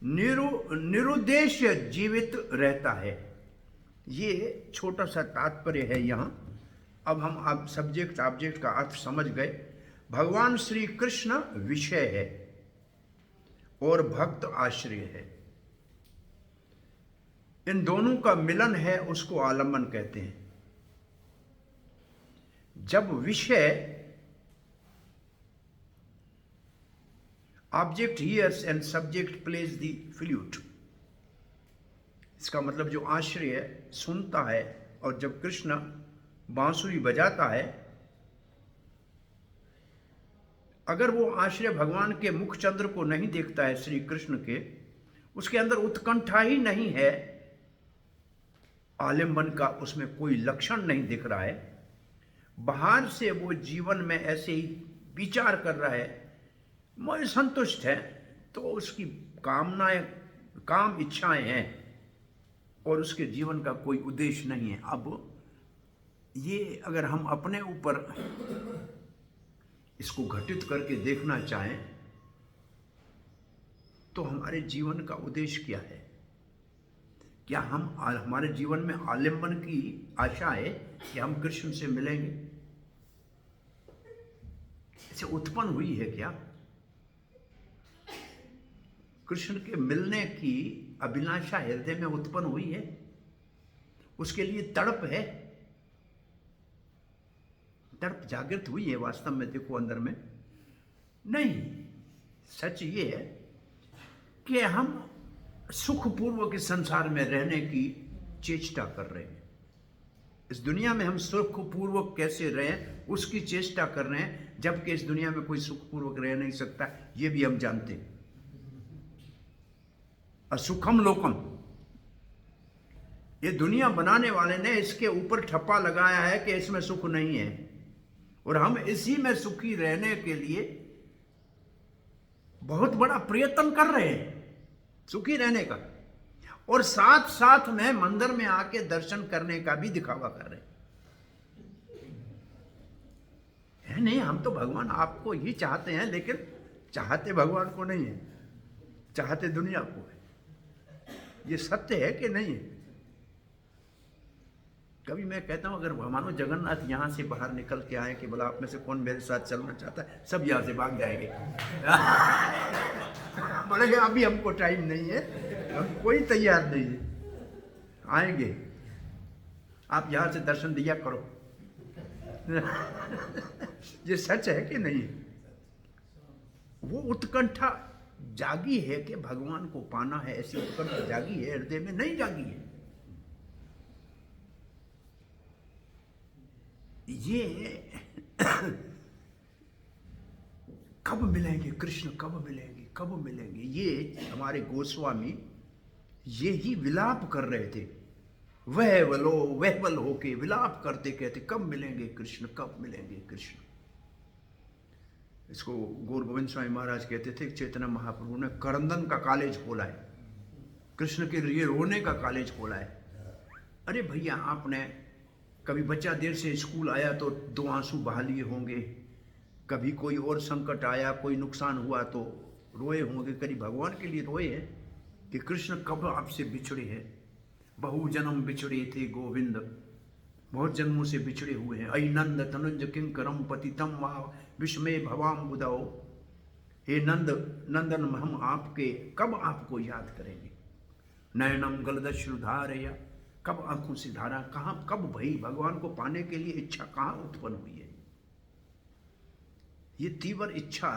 निरुद्देश्य जीवित रहता है। ये छोटा सा तात्पर्य है यहाँ। अब हम सब्जेक्ट ऑब्जेक्ट का अर्थ समझ गए। भगवान श्री कृष्ण विषय है और भक्त आश्रय है। इन दोनों का मिलन है, उसको आलंबन कहते हैं। जब विषय object hears and subject plays the flute, इसका मतलब जो आश्रय सुनता है और जब कृष्ण बांसुरी बजाता है, अगर वो आश्रय भगवान के मुख चंद्र को नहीं देखता है, श्री कृष्ण के, उसके अंदर उत्कंठा ही नहीं है, आलिंगन का उसमें कोई लक्षण नहीं दिख रहा है, बाहर से वो जीवन में ऐसे ही विचार कर रहा है, मैं संतुष्ट है, तो उसकी कामनाएं, काम इच्छाएं हैं और उसके जीवन का कोई उद्देश्य नहीं है। अब ये अगर हम अपने ऊपर इसको घटित करके देखना चाहें तो हमारे जीवन का उद्देश्य क्या है? क्या हमारे जीवन में आलिंगन की आशा है कि हम कृष्ण से मिलेंगे? इसे उत्पन्न हुई है क्या? कृष्ण के मिलने की अभिलाषा हृदय में उत्पन्न हुई है? उसके लिए तड़प है? तड़प जागृत हुई है वास्तव में? देखो अंदर में नहीं। सच ये है कि हम सुखपूर्वक इस संसार में रहने की चेष्टा कर रहे हैं। इस दुनिया में हम सुखपूर्वक कैसे रहें उसकी चेष्टा कर रहे हैं, जबकि इस दुनिया में कोई सुखपूर्वक रह नहीं सकता, ये भी हम जानते हैं। असुखम लोकम, ये दुनिया बनाने वाले ने इसके ऊपर ठप्पा लगाया है कि इसमें सुख नहीं है, और हम इसी में सुखी रहने के लिए बहुत बड़ा प्रयत्न कर रहे हैं सुखी रहने का, और साथ साथ में मंदिर में आके दर्शन करने का भी दिखावा कर रहे हैं। नहीं, हम तो भगवान आपको ही चाहते हैं, लेकिन चाहते भगवान को नहीं है, चाहते दुनिया को है। ये सत्य है कि नहीं है? कभी मैं कहता हूं, अगर मानो जगन्नाथ यहां से बाहर निकल के आए कि बोला आप में से कौन मेरे साथ चलना चाहता है, सब यहां से भाग जाएंगे। बोलेंगे अभी हमको टाइम नहीं है, हम कोई तैयार नहीं है, आएंगे, आप यहां से दर्शन दिया करो। ये सच है कि नहीं? वो उत्कंठा जागी है कि भगवान को पाना है, ऐसी उत्कंठा जागी है हृदय में? नहीं जागी है। ये कब मिलेंगे कृष्ण, कब मिलेंगे, कब मिलेंगे? ये हमारे गोस्वामी ये ही विलाप कर रहे थे, वहवल होके विलाप करते, कहते कब मिलेंगे कृष्ण, कब मिलेंगे कृष्ण। इसको गौर गोविंद स्वामी महाराज कहते थे, चैतन्य महाप्रभु ने करंदन का कॉलेज खोला है, कृष्ण के लिए रोने का कॉलेज खोला है। अरे भैया, आपने कभी बच्चा देर से स्कूल आया तो 2 आंसू बहा लिए होंगे, कभी कोई और संकट आया, कोई नुकसान हुआ तो रोए होंगे, कभी भगवान के लिए रोए हैं कि कृष्ण कब आपसे बिछड़े हैं? बहु जन्म बिछड़े थे गोविंद, बहुत जन्मों से बिछड़े हुए हैं। अई नंद तनुज किंकरम पतितम वा विस्मय भवाम बुदाओ, हे नंद नंदन, हम आपके कब आपको याद करेंगे? नयनम गलदश्रुधारया, कब आंखों से धारा, कहां कब भई? भगवान को पाने के लिए इच्छा कहां उत्पन्न हुई है? ये तीव्र इच्छा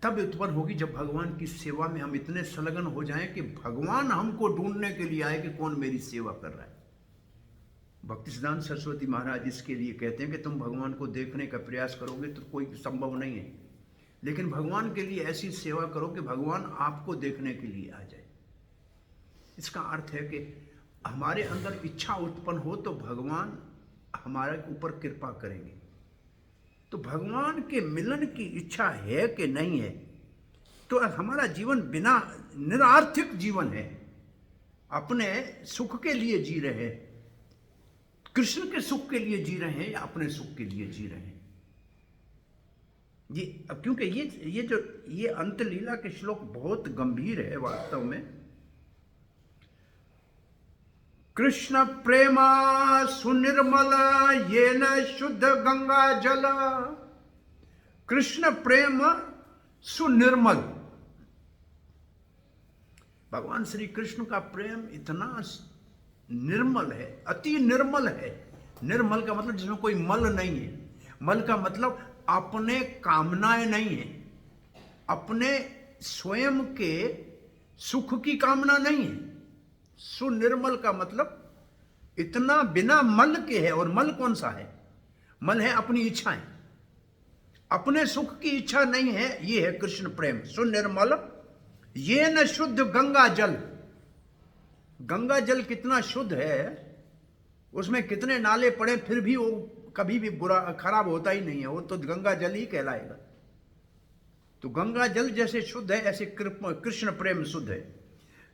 तब उत्पन्न होगी जब भगवान की सेवा में हम इतने संलग्न हो जाएं कि भगवान हमको ढूंढने के लिए आए कि कौन मेरी सेवा कर रहा है। भक्ति सिद्धांत सरस्वती महाराज इसके लिए कहते हैं कि तुम भगवान को देखने का प्रयास करोगे तो कोई संभव नहीं है, लेकिन भगवान के लिए ऐसी सेवा करो कि भगवान आपको देखने के लिए आ जाए। इसका अर्थ है कि हमारे अंदर इच्छा उत्पन्न हो तो भगवान हमारे ऊपर कृपा करेंगे। तो भगवान के मिलन की इच्छा है कि नहीं है, तो हमारा जीवन बिना निरार्थिक जीवन है, अपने सुख के लिए जी रहे हैं, कृष्ण के सुख के लिए जी रहे हैं या अपने सुख के लिए जी रहे हैं। ये क्योंकि ये अंत लीला के श्लोक बहुत गंभीर है वास्तव में। कृष्ण प्रेम सुनिर्मल ये न शुद्ध गंगा जल। कृष्ण प्रेम सुनिर्मल, भगवान श्री कृष्ण का प्रेम इतना निर्मल है, अति निर्मल है। निर्मल का मतलब जिसमें कोई मल नहीं है। मल का मतलब अपने कामनाएं नहीं है, अपने स्वयं के सुख की कामना नहीं है। सुनिर्मल का मतलब इतना बिना मल के है। और मल कौन सा है? मल है अपनी इच्छाएं, अपने सुख की इच्छा नहीं है। ये है कृष्ण प्रेम सुनिर्मल ये न शुद्ध गंगा जल। गंगा जल कितना शुद्ध है, उसमें कितने नाले पड़े फिर भी वो कभी भी बुरा खराब होता ही नहीं है, वो तो गंगा जल ही कहलाएगा। तो गंगा जल जैसे शुद्ध है ऐसे कृष्ण प्रेम शुद्ध है।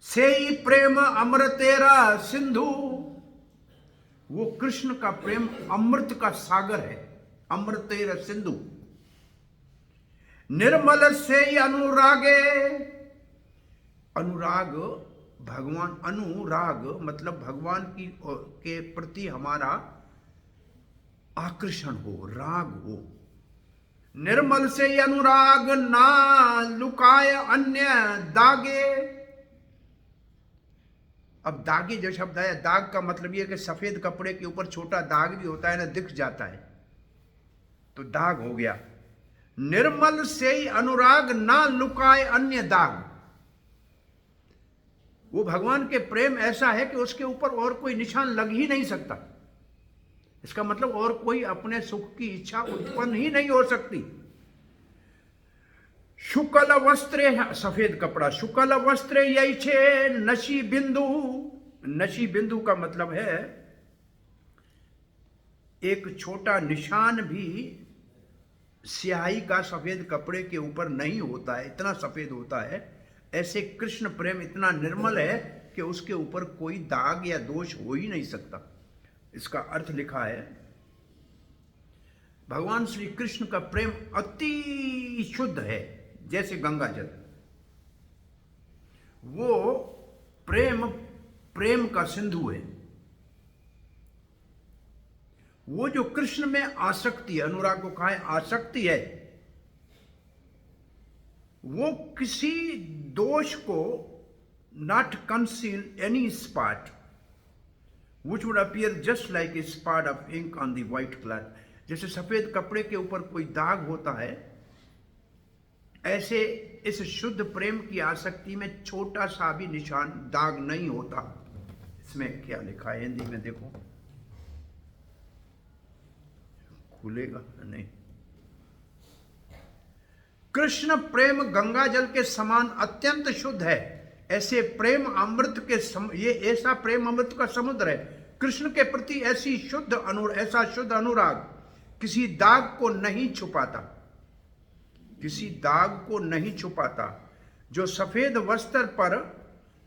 से ही प्रेम अमृतेरा सिंधु, वो कृष्ण का प्रेम अमृत का सागर है, अमृतेरा सिंधु। निर्मल से ही अनुरागे, अनुराग भगवान, अनुराग मतलब भगवान की के प्रति हमारा आकर्षण हो, राग हो। निर्मल से ही अनुराग ना लुकाय अन्य दागे। अब दागे जो शब्द है, दाग का मतलब यह कि सफेद कपड़े के ऊपर छोटा दाग भी होता है ना, दिख जाता है, तो दाग हो गया। निर्मल से ही अनुराग ना लुकाए अन्य दाग। वो भगवान के प्रेम ऐसा है कि उसके ऊपर और कोई निशान लग ही नहीं सकता। इसका मतलब और कोई अपने सुख की इच्छा उत्पन्न ही नहीं हो सकती। शुक्ल वस्त्रे, सफेद कपड़ा, शुक्ल वस्त्रे यही छे नशी बिंदु। नशी बिंदु का मतलब है एक छोटा निशान भी स्याही का सफेद कपड़े के ऊपर नहीं होता है, इतना सफेद होता है। ऐसे कृष्ण प्रेम इतना निर्मल है कि उसके ऊपर कोई दाग या दोष हो ही नहीं सकता। इसका अर्थ लिखा है, भगवान श्री कृष्ण का प्रेम अति शुद्ध है जैसे गंगा जल। वो प्रेम का सिंधु है। वो जो कृष्ण में आसक्ति है, अनुराग को कहा है आसक्ति है, वो किसी दोष को not conceal any spot which would appear just like a spot of ink on the white cloth. जैसे सफेद कपड़े के ऊपर कोई दाग होता है, ऐसे इस शुद्ध प्रेम की आसक्ति में छोटा सा भी निशान दाग नहीं होता। इसमें क्या लिखा है हिंदी में देखो, खुलेगा नहीं। कृष्ण प्रेम गंगा जल के समान अत्यंत शुद्ध है। ऐसे प्रेम अमृत के ये ऐसा प्रेम अमृत का समुद्र है। कृष्ण के प्रति ऐसा शुद्ध अनुराग किसी दाग को नहीं छुपाता, किसी दाग को नहीं छुपाता, जो सफेद वस्त्र पर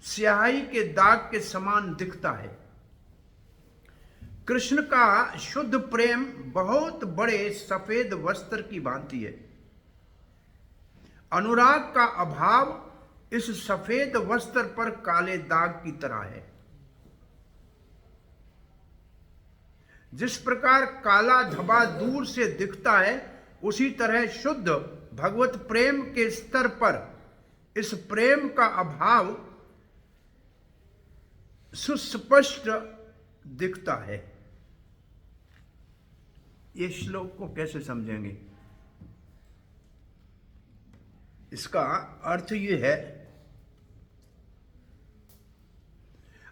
स्याही के दाग के समान दिखता है। कृष्ण का शुद्ध प्रेम बहुत बड़े सफेद वस्त्र की भांति है। अनुराग का अभाव इस सफेद वस्त्र पर काले दाग की तरह है। जिस प्रकार काला धब्बा दूर से दिखता है, उसी तरह शुद्ध भगवत प्रेम के स्तर पर इस प्रेम का अभाव सुस्पष्ट दिखता है। ये श्लोक को कैसे समझेंगे? इसका अर्थ ये है,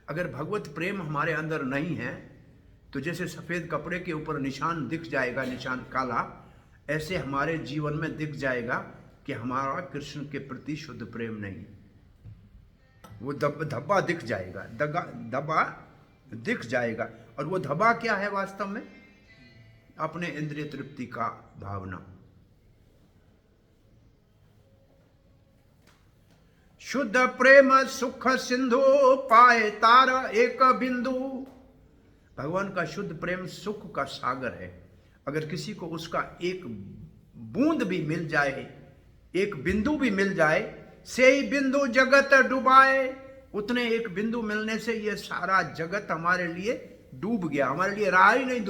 अगर भगवत प्रेम हमारे अंदर नहीं है तो जैसे सफ़ेद कपड़े के ऊपर निशान दिख जाएगा, निशान काला, ऐसे हमारे जीवन में दिख जाएगा कि हमारा कृष्ण के प्रति शुद्ध प्रेम नहीं। वो धब्बा दिख जाएगा, धब्बा दिख जाएगा। और वो धब्बा क्या है वास्तव में? अपने इंद्रिय तृप्ति का भावना। शुद्ध प्रेम सुख सिंधु पाए तार एक बिंदु। भगवान का शुद्ध प्रेम सुख का सागर है। अगर किसी को उसका एक बूंद भी मिल जाए, एक बिंदु भी मिल जाए, से ही बिंदु जगत डुबाए। उतने एक बिंदु मिलने से ये सारा जगत हमारे लिए डूब गया, हमारे लिए रहा ही नहीं।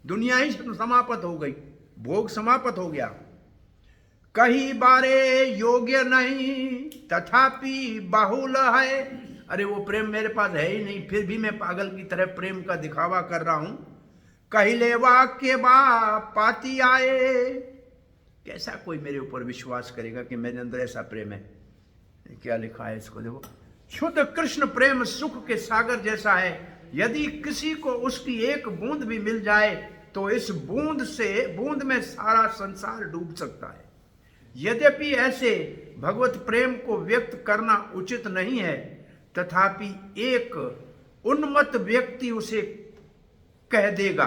दुनिया ही समाप्त हो गई, भोग समाप्त हो गया। कहीं बारे योग्य नहीं तथापि बाहुल है। अरे वो प्रेम मेरे पास है ही नहीं, फिर भी मैं पागल की तरह प्रेम का दिखावा कर रहा हूं। कहले वाक्य बा पाती आए। कैसा कोई मेरे ऊपर विश्वास करेगा कि मेरे अंदर ऐसा प्रेम है? क्या लिखा है इसको देखो। शुद्ध कृष्ण प्रेम सुख के सागर जैसा है। यदि किसी को उसकी एक बूंद भी मिल जाए तो इस बूंद में सारा संसार डूब सकता है। यद्यपि ऐसे भगवत प्रेम को व्यक्त करना उचित नहीं है, तथापि एक उन्मत्त व्यक्ति उसे कह देगा,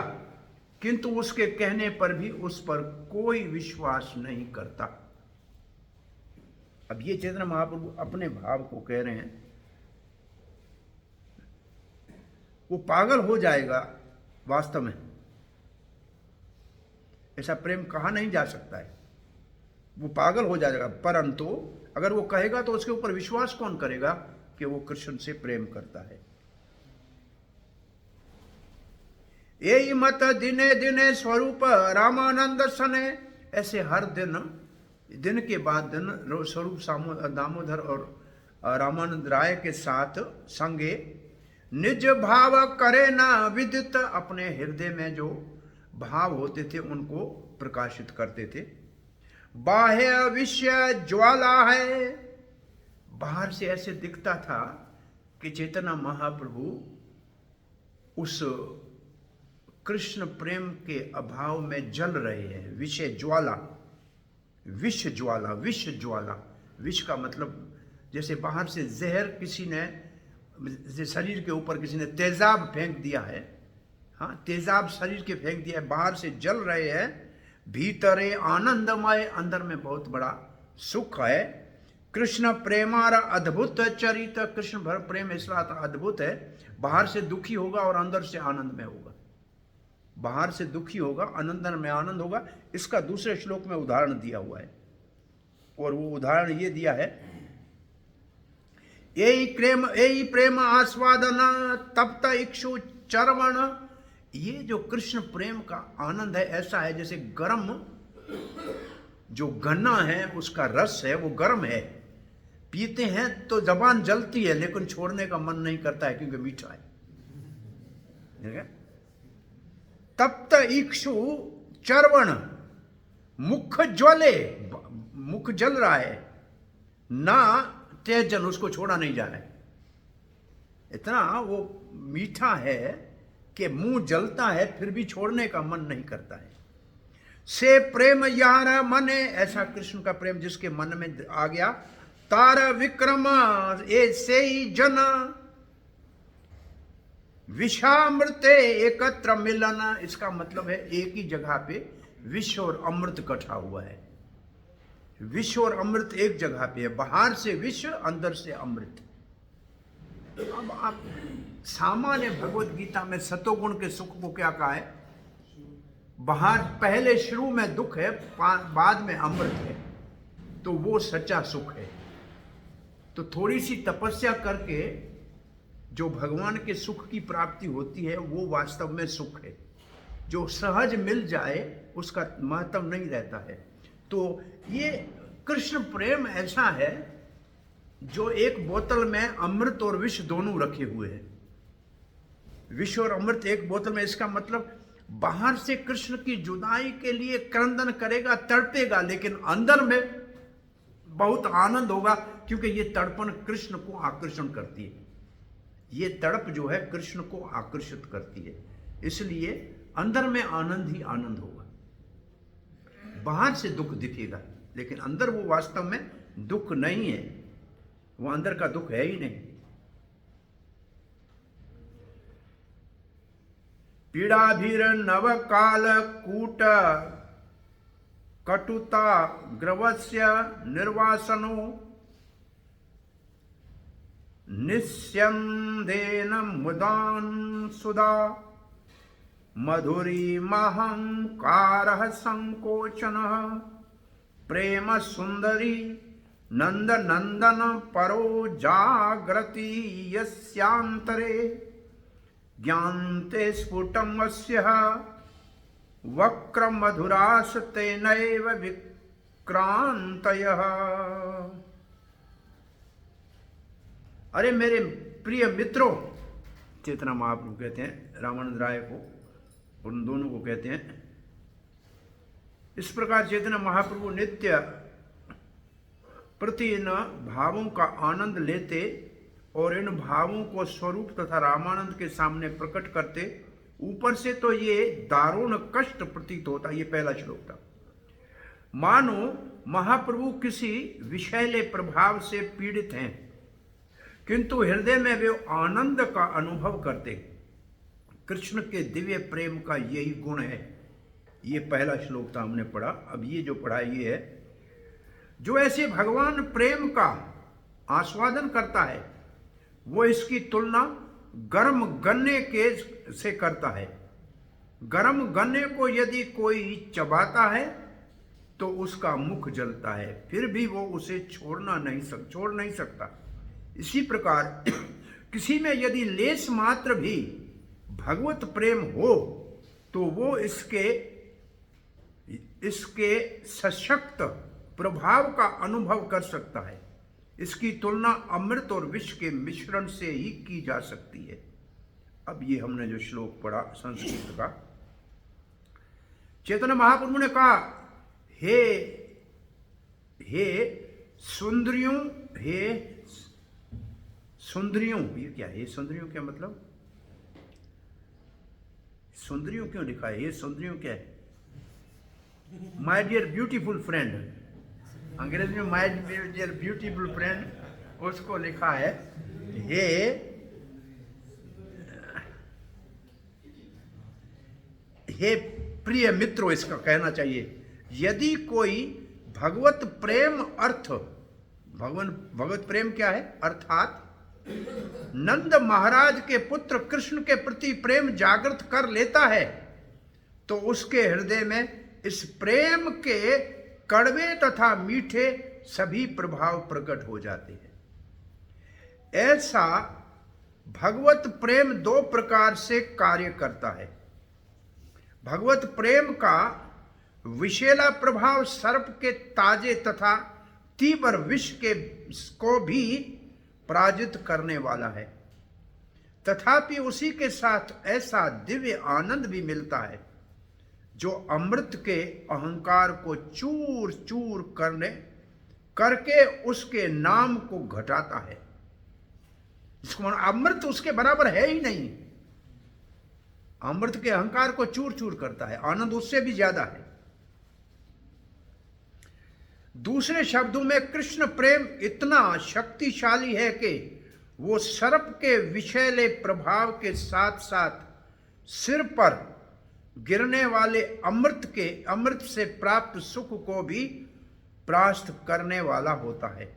किंतु उसके कहने पर भी उस पर कोई विश्वास नहीं करता। अब ये चैतन्य महाप्रभु अपने भाव को कह रहे हैं। वो पागल हो जाएगा वास्तव में। ऐसा प्रेम कहा नहीं जा सकता है। वो पागल हो जाएगा, परंतु अगर वो कहेगा तो उसके ऊपर विश्वास कौन करेगा कि वो कृष्ण से प्रेम करता है। यही मत दिने दिने स्वरूप रामानंद सने। ऐसे हर दिन के बाद दिन स्वरूप दामोदर और रामानंद राय के साथ संगे निज भाव करे ना विदित। अपने हृदय में जो भाव होते थे उनको प्रकाशित करते थे। बाह्य विषय ज्वाला है। बाहर से ऐसे दिखता था कि चैतन्य महाप्रभु उस कृष्ण प्रेम के अभाव में जल रहे हैं। विषय ज्वाला, विष ज्वाला, विष ज्वाला। विष का मतलब जैसे बाहर से जहर किसी ने शरीर के ऊपर किसी ने तेजाब फेंक दिया है। हाँ, तेजाब शरीर के फेंक दिया है, बाहर से जल रहे हैं, भीतरे आनंदमय, अंदर में बहुत बड़ा सुख है। कृष्ण प्रेमार अद्भुत चरित। कृष्ण भर प्रेम इसलिए अद्भुत है, बाहर से दुखी होगा और अंदर से आनंद में होगा। बाहर से दुखी होगा, अंदर में आनंद होगा। इसका दूसरे श्लोक में उदाहरण दिया हुआ है, और वो उदाहरण ये दिया है, यही प्रेम आस्वादन तप्त इक्षु चरवण। ये जो कृष्ण प्रेम का आनंद है ऐसा है जैसे गर्म जो गन्ना है उसका रस है, वो गर्म है, पीते हैं तो जबान जलती है लेकिन छोड़ने का मन नहीं करता है क्योंकि मीठा है। तप्त इक्षु चरवण, मुख ज्वले, मुख जल रहा है ना, तेजन, उसको छोड़ा नहीं जा रहा है। इतना वो मीठा है कि मुंह जलता है फिर भी छोड़ने का मन नहीं करता है। से प्रेम यार मने, ऐसा कृष्ण का प्रेम जिसके मन में आ गया। तार विक्रम ए से ही जन, विषामृते एकत्र मिलन। इसका मतलब है एक ही जगह पे विष और अमृत इकट्ठा हुआ है। विष और अमृत एक जगह पे है, बाहर से विष, अंदर से अमृत। अब आप सामान्य भगवत गीता में सतोगुण के सुख को क्या कहा है? बाहर पहले शुरू में दुख है, बाद में अमृत है, तो वो सच्चा सुख है। तो थोड़ी सी तपस्या करके जो भगवान के सुख की प्राप्ति होती है वो वास्तव में सुख है। जो सहज मिल जाए उसका महत्व नहीं रहता है। तो ये कृष्ण प्रेम ऐसा है जो एक बोतल में अमृत और विष दोनों रखे हुए हैं। विष और अमृत एक बोतल में, इसका मतलब बाहर से कृष्ण की जुदाई के लिए क्रंदन करेगा, तड़पेगा, लेकिन अंदर में बहुत आनंद होगा क्योंकि ये तड़पन कृष्ण को आकर्षण करती है। ये तड़प जो है कृष्ण को आकर्षित करती है। इसलिए अंदर में आनंद ही आनंद होगा। बाहर से दुख दिखेगा, लेकिन अंदर वो वास्तव में दुख नहीं है, वो अंदर का दुख है ही नहीं। पीड़ाभीर नव काल कूट कटुता ग्रवस्य निर्वासनो निस्यन्देन मुदान सुधा मधुरी महंकार संकोचन प्रेम सुंदरी नंद नंदन परो जागृति यस्यांतरे ज्ञान्ते स्फुटं अस्य वक्र मधुरासते नैव विक्रांतयः। अरे मेरे प्रिय मित्रों, चेतना महाप्रभु कहते हैं रामानंद राय को, उन दोनों को कहते हैं। इस प्रकार चेतना महाप्रभु नित्य प्रति इन भावों का आनंद लेते और इन भावों को स्वरूप तथा रामानंद के सामने प्रकट करते। ऊपर से तो ये दारुण कष्ट प्रतीत होता, ये पहला श्लोक था। मानो महाप्रभु किसी विषैले प्रभाव से पीड़ित हैं, किंतु हृदय में वे आनंद का अनुभव करते। कृष्ण के दिव्य प्रेम का यही गुण है। ये पहला श्लोक था, हमने पढ़ा। अब ये जो पढ़ा ये है, जो ऐसे भगवान प्रेम का आस्वादन करता है वो इसकी तुलना गर्म गन्ने के से करता है। गर्म गन्ने को यदि कोई चबाता है तो उसका मुख जलता है, फिर भी वो उसे छोड़ नहीं सकता। इसी प्रकार किसी में यदि लेस मात्र भी भगवत प्रेम हो तो वो इसके सशक्त प्रभाव का अनुभव कर सकता है। इसकी तुलना अमृत और विष के मिश्रण से ही की जा सकती है। अब ये हमने जो श्लोक पढ़ा संस्कृत का, चैतन्य महाप्रभु ने कहा, हे सुंदरियों, ये क्या है? सुंदरियों क्या मतलब? सुंदरियों क्यों लिखा है? ये सुंदरियों क्या है? माय डियर ब्यूटीफुल फ्रेंड, अंग्रेजी में माय डियर ब्यूटीफुल फ्रेंड, उसको लिखा है हे प्रिय मित्रों, इसका कहना चाहिए। यदि कोई भगवत प्रेम अर्थ, भगवत प्रेम क्या है? अर्थात नंद महाराज के पुत्र कृष्ण के प्रति प्रेम जागृत कर लेता है तो उसके हृदय में इस प्रेम के कड़वे तथा मीठे सभी प्रभाव प्रकट हो जाते हैं। ऐसा भगवत प्रेम दो प्रकार से कार्य करता है। भगवत प्रेम का विषैला प्रभाव सर्प के ताजे तथा तीव्र विष को भी पराजित करने वाला है, तथापि उसी के साथ ऐसा दिव्य आनंद भी मिलता है जो अमृत के अहंकार को चूर चूर करके उसके नाम को घटाता है। इसको अमृत उसके बराबर है ही नहीं। अमृत के अहंकार को चूर चूर करता है, आनंद उससे भी ज्यादा है। दूसरे शब्दों में कृष्ण प्रेम इतना शक्तिशाली है कि वो सर्प के विषैले प्रभाव के साथ साथ सिर पर गिरने वाले अमृत से प्राप्त सुख को भी परास्त करने वाला होता है।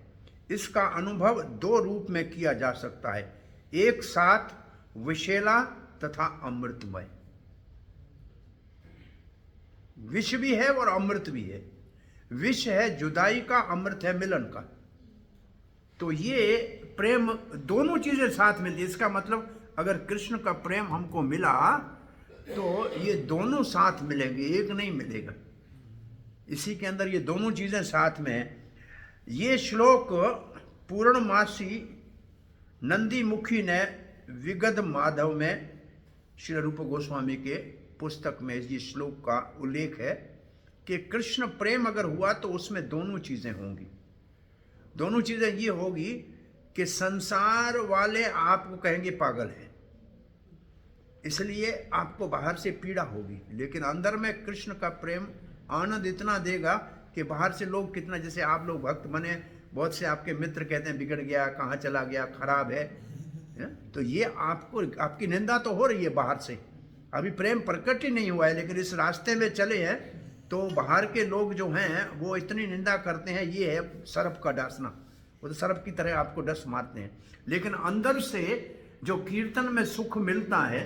इसका अनुभव दो रूप में किया जा सकता है, एक साथ विषैला तथा अमृतमय। विष भी है और अमृत भी है। विष है जुदाई का, अमृत है मिलन का। तो ये प्रेम दोनों चीजें साथ मिलती है। इसका मतलब अगर कृष्ण का प्रेम हमको मिला तो ये दोनों साथ मिलेंगे, एक नहीं मिलेगा। इसी के अंदर ये दोनों चीजें साथ में हैं। ये श्लोक पूर्णमासी नंदी मुखी ने विगध माधव में श्री रूप गोस्वामी के पुस्तक में ये श्लोक का उल्लेख है कि कृष्ण प्रेम अगर हुआ तो उसमें दोनों चीजें होंगी। दोनों चीजें ये होगी कि संसार वाले आपको कहेंगे पागल है, इसलिए आपको बाहर से पीड़ा होगी, लेकिन अंदर में कृष्ण का प्रेम आनंद इतना देगा कि बाहर से लोग कितना, जैसे आप लोग भक्त बने, बहुत से आपके मित्र कहते हैं बिगड़ गया, कहाँ चला गया, खराब है, तो ये आपको, आपकी निंदा तो हो रही है बाहर से, अभी प्रेम प्रकट ही नहीं हुआ है, लेकिन इस रास्ते में चले हैं तो बाहर के लोग जो हैं वो इतनी निंदा करते हैं, ये है सर्प का डांसना, वो तो सर्प की तरह आपको डस मारते हैं। लेकिन अंदर से जो कीर्तन में सुख मिलता है,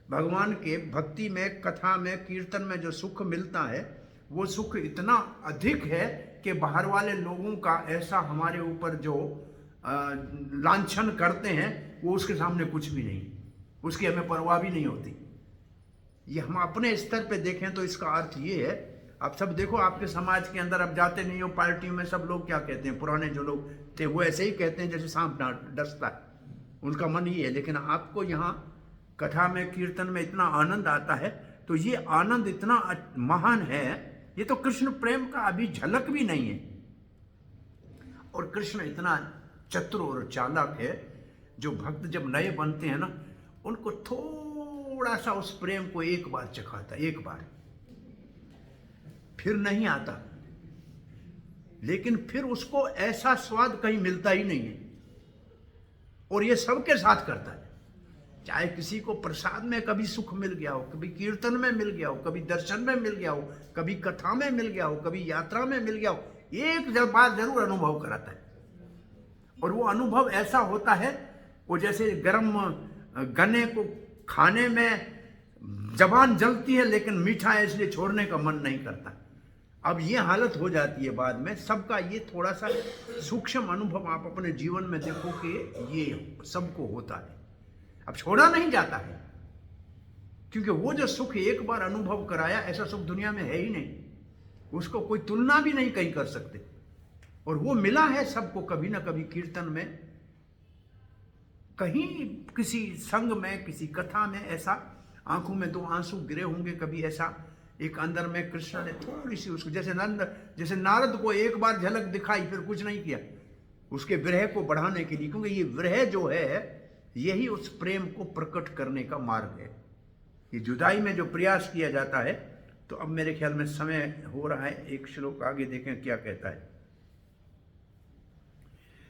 भगवान के भक्ति में, कथा में, कीर्तन में जो सुख मिलता है, वो सुख इतना अधिक है कि बाहर वाले लोगों का ऐसा हमारे ऊपर जो लांछन करते हैं वो उसके सामने कुछ भी नहीं, उसकी हमें परवाह भी नहीं होती। ये हम अपने स्तर पे देखें तो इसका अर्थ ये है, आप सब देखो आपके समाज के अंदर, अब जाते नहीं हो पार्टी में, सब लोग क्या कहते हैं, पुराने जो लोग थे वो ऐसे ही कहते हैं जैसे सांप डसता है, उनका मन ये है। लेकिन आपको यहाँ कथा में, कीर्तन में इतना आनंद आता है, तो ये आनंद इतना महान है, ये तो कृष्ण प्रेम का अभी झलक भी नहीं है। और कृष्ण इतना चतुर और चालाक है, जो भक्त जब नए बनते हैं ना, उनको थोड़ा सा उस प्रेम को एक बार चखाता, एक बार, फिर नहीं आता, लेकिन फिर उसको ऐसा स्वाद कहीं मिलता ही नहीं है। और ये सबके साथ करता है, चाहे किसी को प्रसाद में कभी सुख मिल गया हो, कभी कीर्तन में मिल गया हो, कभी दर्शन में मिल गया हो, कभी कथा में मिल गया हो, कभी यात्रा में मिल गया हो, एक बार जरूर अनुभव कराता है। और वो अनुभव ऐसा होता है, वो जैसे गर्म गन्ने को खाने में जबान जलती है लेकिन मीठा है इसलिए छोड़ने का मन नहीं करता। अब ये हालत हो जाती है बाद में सबका। ये थोड़ा सा सूक्ष्म अनुभव आप अपने जीवन में देखो कि ये सबको होता है, अब छोड़ा नहीं जाता है, क्योंकि वो जो सुख एक बार अनुभव कराया, ऐसा सुख दुनिया में है ही नहीं, उसको कोई तुलना भी नहीं कहीं कर सकते। और वो मिला है सबको कभी ना कभी कीर्तन में, कहीं किसी संग में, किसी कथा में, ऐसा आंखों में दो आंसू गिरे होंगे कभी, ऐसा एक अंदर में कृष्ण ने थोड़ी सी उसको, जैसे नारद को एक बार झलक दिखाई, फिर कुछ नहीं किया उसके विरह को बढ़ाने के लिए, क्योंकि ये विरह जो है यही उस प्रेम को प्रकट करने का मार्ग है। ये जुदाई में जो प्रयास किया जाता है। तो अब मेरे ख्याल में समय हो रहा है, एक श्लोक आगे देखें क्या कहता है।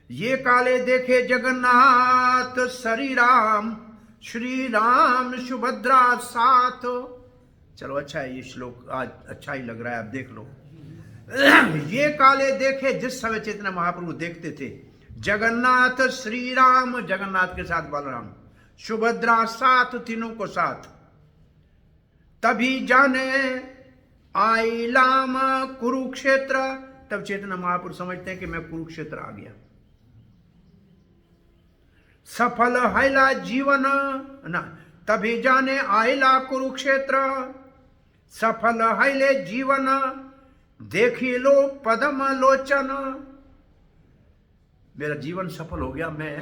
ये काले देखे जगन्नाथ श्री राम सुभद्रा साथ। चलो अच्छा है, ये श्लोक आज अच्छा ही लग रहा है, आप देख लो। ये काले देखे, जिस समय चैतन्य महाप्रभु देखते थे जगन्नाथ श्री राम, जगन्नाथ के साथ बलराम, सुभद्रा साथ, तीनों को साथ, तभी जाने आइलाम कुरुक्षेत्र। तब चैतन्य महाप्रभु समझते हैं कि मैं कुरुक्षेत्र आ गया। सफल हैला जीवन ना, तभी जाने आइला कुरुक्षेत्र, सफल हैले जीवन, देखी लो पदम लोचन। मेरा जीवन सफल हो गया, मैं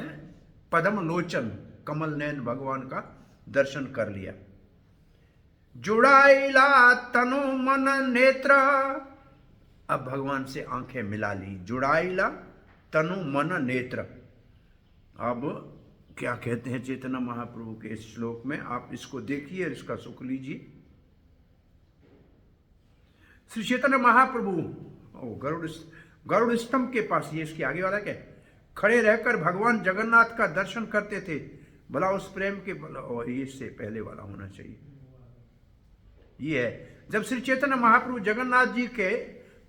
पदम लोचन, कमल नयन भगवान का दर्शन कर लिया। जुड़ाइला तनु मन नेत्र, अब भगवान से आंखें मिला ली। जुड़ाइला तनु मन नेत्र। अब क्या कहते हैं चैतन्य महाप्रभु के इस श्लोक में, आप इसको देखिए, इसका सुख लीजिए। श्री चैतन्य महाप्रभु गरुड़ स्तंभ के पास, ये इसके आगे वाला क्या, खड़े रहकर भगवान जगन्नाथ का दर्शन करते थे। भला उस प्रेम के, और ये इससे पहले वाला होना चाहिए, ये है जब श्री चैतन्य महाप्रभु जगन्नाथ जी के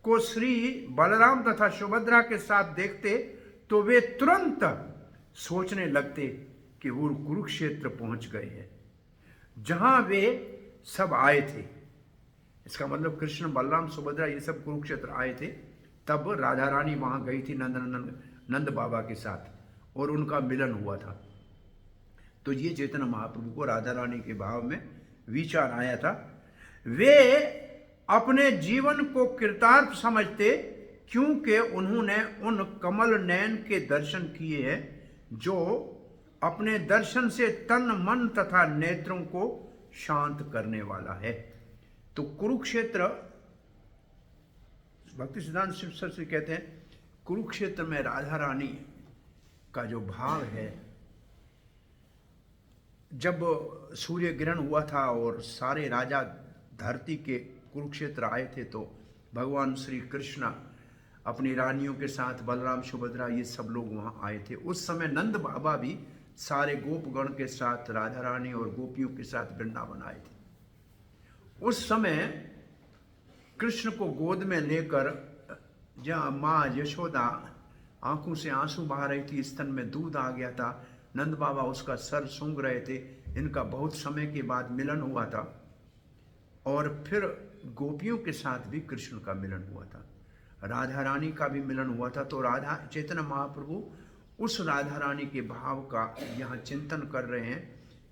को श्री बलराम तथा सुभद्रा के साथ देखते तो वे तुरंत सोचने लगते कि वो कुरुक्षेत्र पहुंच गए हैं, जहां वे सब आए थे। इसका मतलब कृष्ण, बलराम, सुभद्रा ये सब कुरुक्षेत्र आए थे। तब राधा रानी वहां गई थी नंद बाबा के साथ, और उनका मिलन हुआ था। तो ये चैतन्य महाप्रभु को राधा रानी के भाव में विचार आया था। वे अपने जीवन को कृतार्थ समझते, क्योंकि उन्होंने उन कमल नयन के दर्शन किए हैं जो अपने दर्शन से तन, मन तथा नेत्रों को शांत करने वाला है। तो कुरुक्षेत्र, भक्ति सिद्धांत शिव सरस्वती कहते हैं, कुरुक्षेत्र में राधा रानी का जो भाव है जब सूर्य ग्रहण हुआ था और सारे राजा धरती के कुरुक्षेत्र आए थे, तो भगवान श्री कृष्ण अपनी रानियों के साथ, बलराम सुभद्रा ये सब लोग वहाँ आए थे। उस समय नंद बाबा भी सारे गोपगण के साथ, राधा रानी और गोपियों के साथ वृंदावन आए थे। उस समय कृष्ण को गोद में लेकर जहाँ माँ यशोदा आंखों से आंसू बहा रही थी, स्तन में दूध आ गया था, नंद बाबा उसका सर सूंघ रहे थे। इनका बहुत समय के बाद मिलन हुआ था और फिर गोपियों के साथ भी कृष्ण का मिलन हुआ था, राधा रानी का भी मिलन हुआ था। तो राधा चैतन्य महाप्रभु उस राधा रानी के भाव का यहाँ चिंतन कर रहे हैं